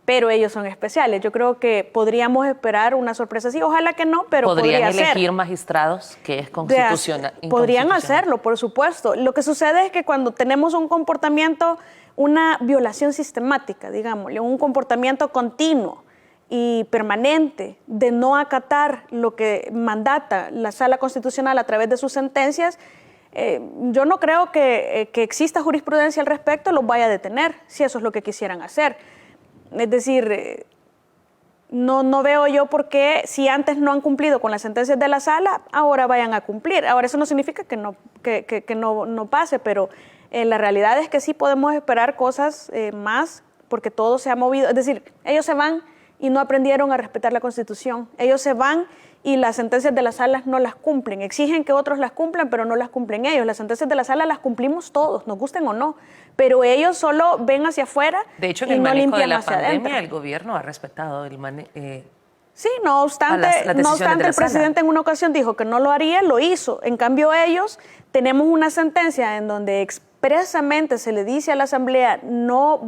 pero ellos son especiales. Yo creo que podríamos esperar una sorpresa así, ojalá que no, pero ¿podrían podría elegir ser. magistrados que es constitucional? Podrían hacerlo, por supuesto. Lo que sucede es que cuando tenemos un comportamiento, una violación sistemática, digámosle, un comportamiento continuo y permanente de no acatar lo que mandata la Sala Constitucional a través de sus sentencias, yo no creo que exista jurisprudencia al respecto los vaya a detener, si eso es lo que quisieran hacer. Es decir, no veo yo por qué, si antes no han cumplido con las sentencias de la sala, ahora vayan a cumplir. Ahora, eso no significa que no pase, pero la realidad es que sí podemos esperar cosas más, porque todo se ha movido. Es decir, ellos se van y no aprendieron a respetar la Constitución. Ellos se van y las sentencias de las salas no las cumplen. Exigen que otros las cumplan, pero no las cumplen ellos. Las sentencias de la sala las cumplimos todos, nos gusten o no. Pero ellos solo ven hacia afuera y no limpian hacia adentro. De hecho, en el manejo de la pandemia, el gobierno ha respetado el Sí, no obstante, el presidente en una ocasión dijo que no lo haría, lo hizo. En cambio, ellos, tenemos una sentencia en donde expresamente se le dice a la Asamblea no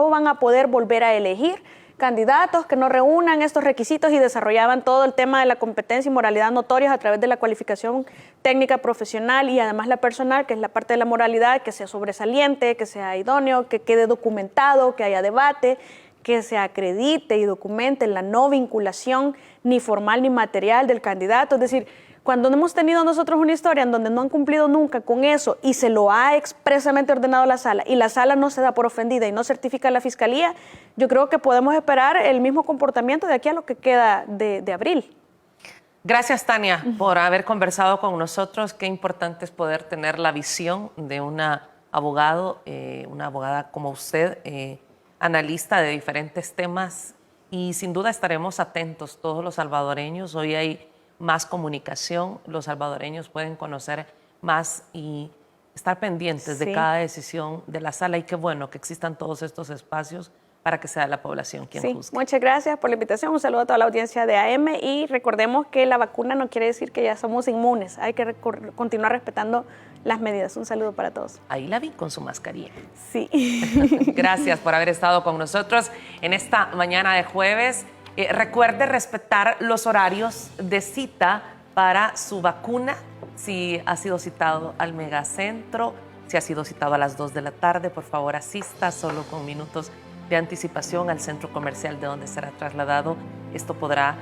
van a poder volver a elegir candidatos que no reúnan estos requisitos y desarrollaban todo el tema de la competencia y moralidad notorias a través de la cualificación técnica profesional y además la personal, que es la parte de la moralidad, que sea sobresaliente, que sea idóneo, que quede documentado, que haya debate, que se acredite y documente la no vinculación ni formal ni material del candidato. Es decir, cuando hemos tenido nosotros una historia en donde no han cumplido nunca con eso y se lo ha expresamente ordenado la sala y la sala no se da por ofendida y no certifica a la fiscalía, yo creo que podemos esperar el mismo comportamiento de aquí a lo que queda de abril. Gracias, Tania, por haber conversado con nosotros. Qué importante es poder tener la visión de una abogada como usted, analista de diferentes temas, y sin duda estaremos atentos todos los salvadoreños. Hoy hay más comunicación, los salvadoreños pueden conocer más y estar pendientes de cada decisión de la sala, y qué bueno que existan todos estos espacios para que sea la población quien juzgue. Muchas gracias por la invitación, un saludo a toda la audiencia de AM y recordemos que la vacuna no quiere decir que ya somos inmunes, hay que continuar respetando las medidas. Un saludo para todos. Ahí la vi con su mascarilla. Sí. Gracias por haber estado con nosotros en esta mañana de jueves. Recuerde respetar los horarios de cita para su vacuna. Si ha sido citado al megacentro, si ha sido citado a las 2 de la tarde, por favor asista solo con minutos de anticipación al centro comercial de donde será trasladado. Esto podrá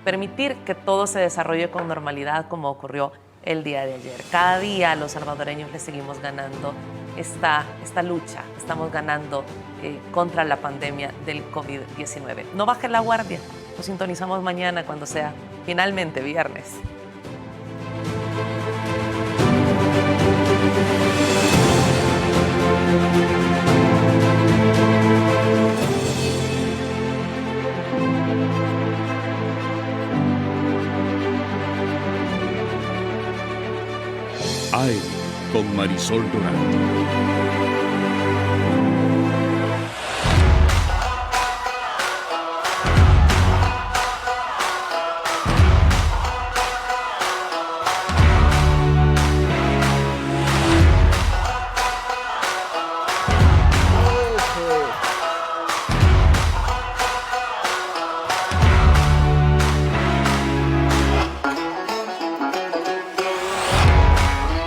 permitir que todo se desarrolle con normalidad como ocurrió el día de ayer. Cada día los salvadoreños le seguimos ganando esta lucha, estamos ganando contra la pandemia del COVID-19. No baje la guardia, nos sintonizamos mañana cuando sea finalmente viernes. AM con Marisol Durán.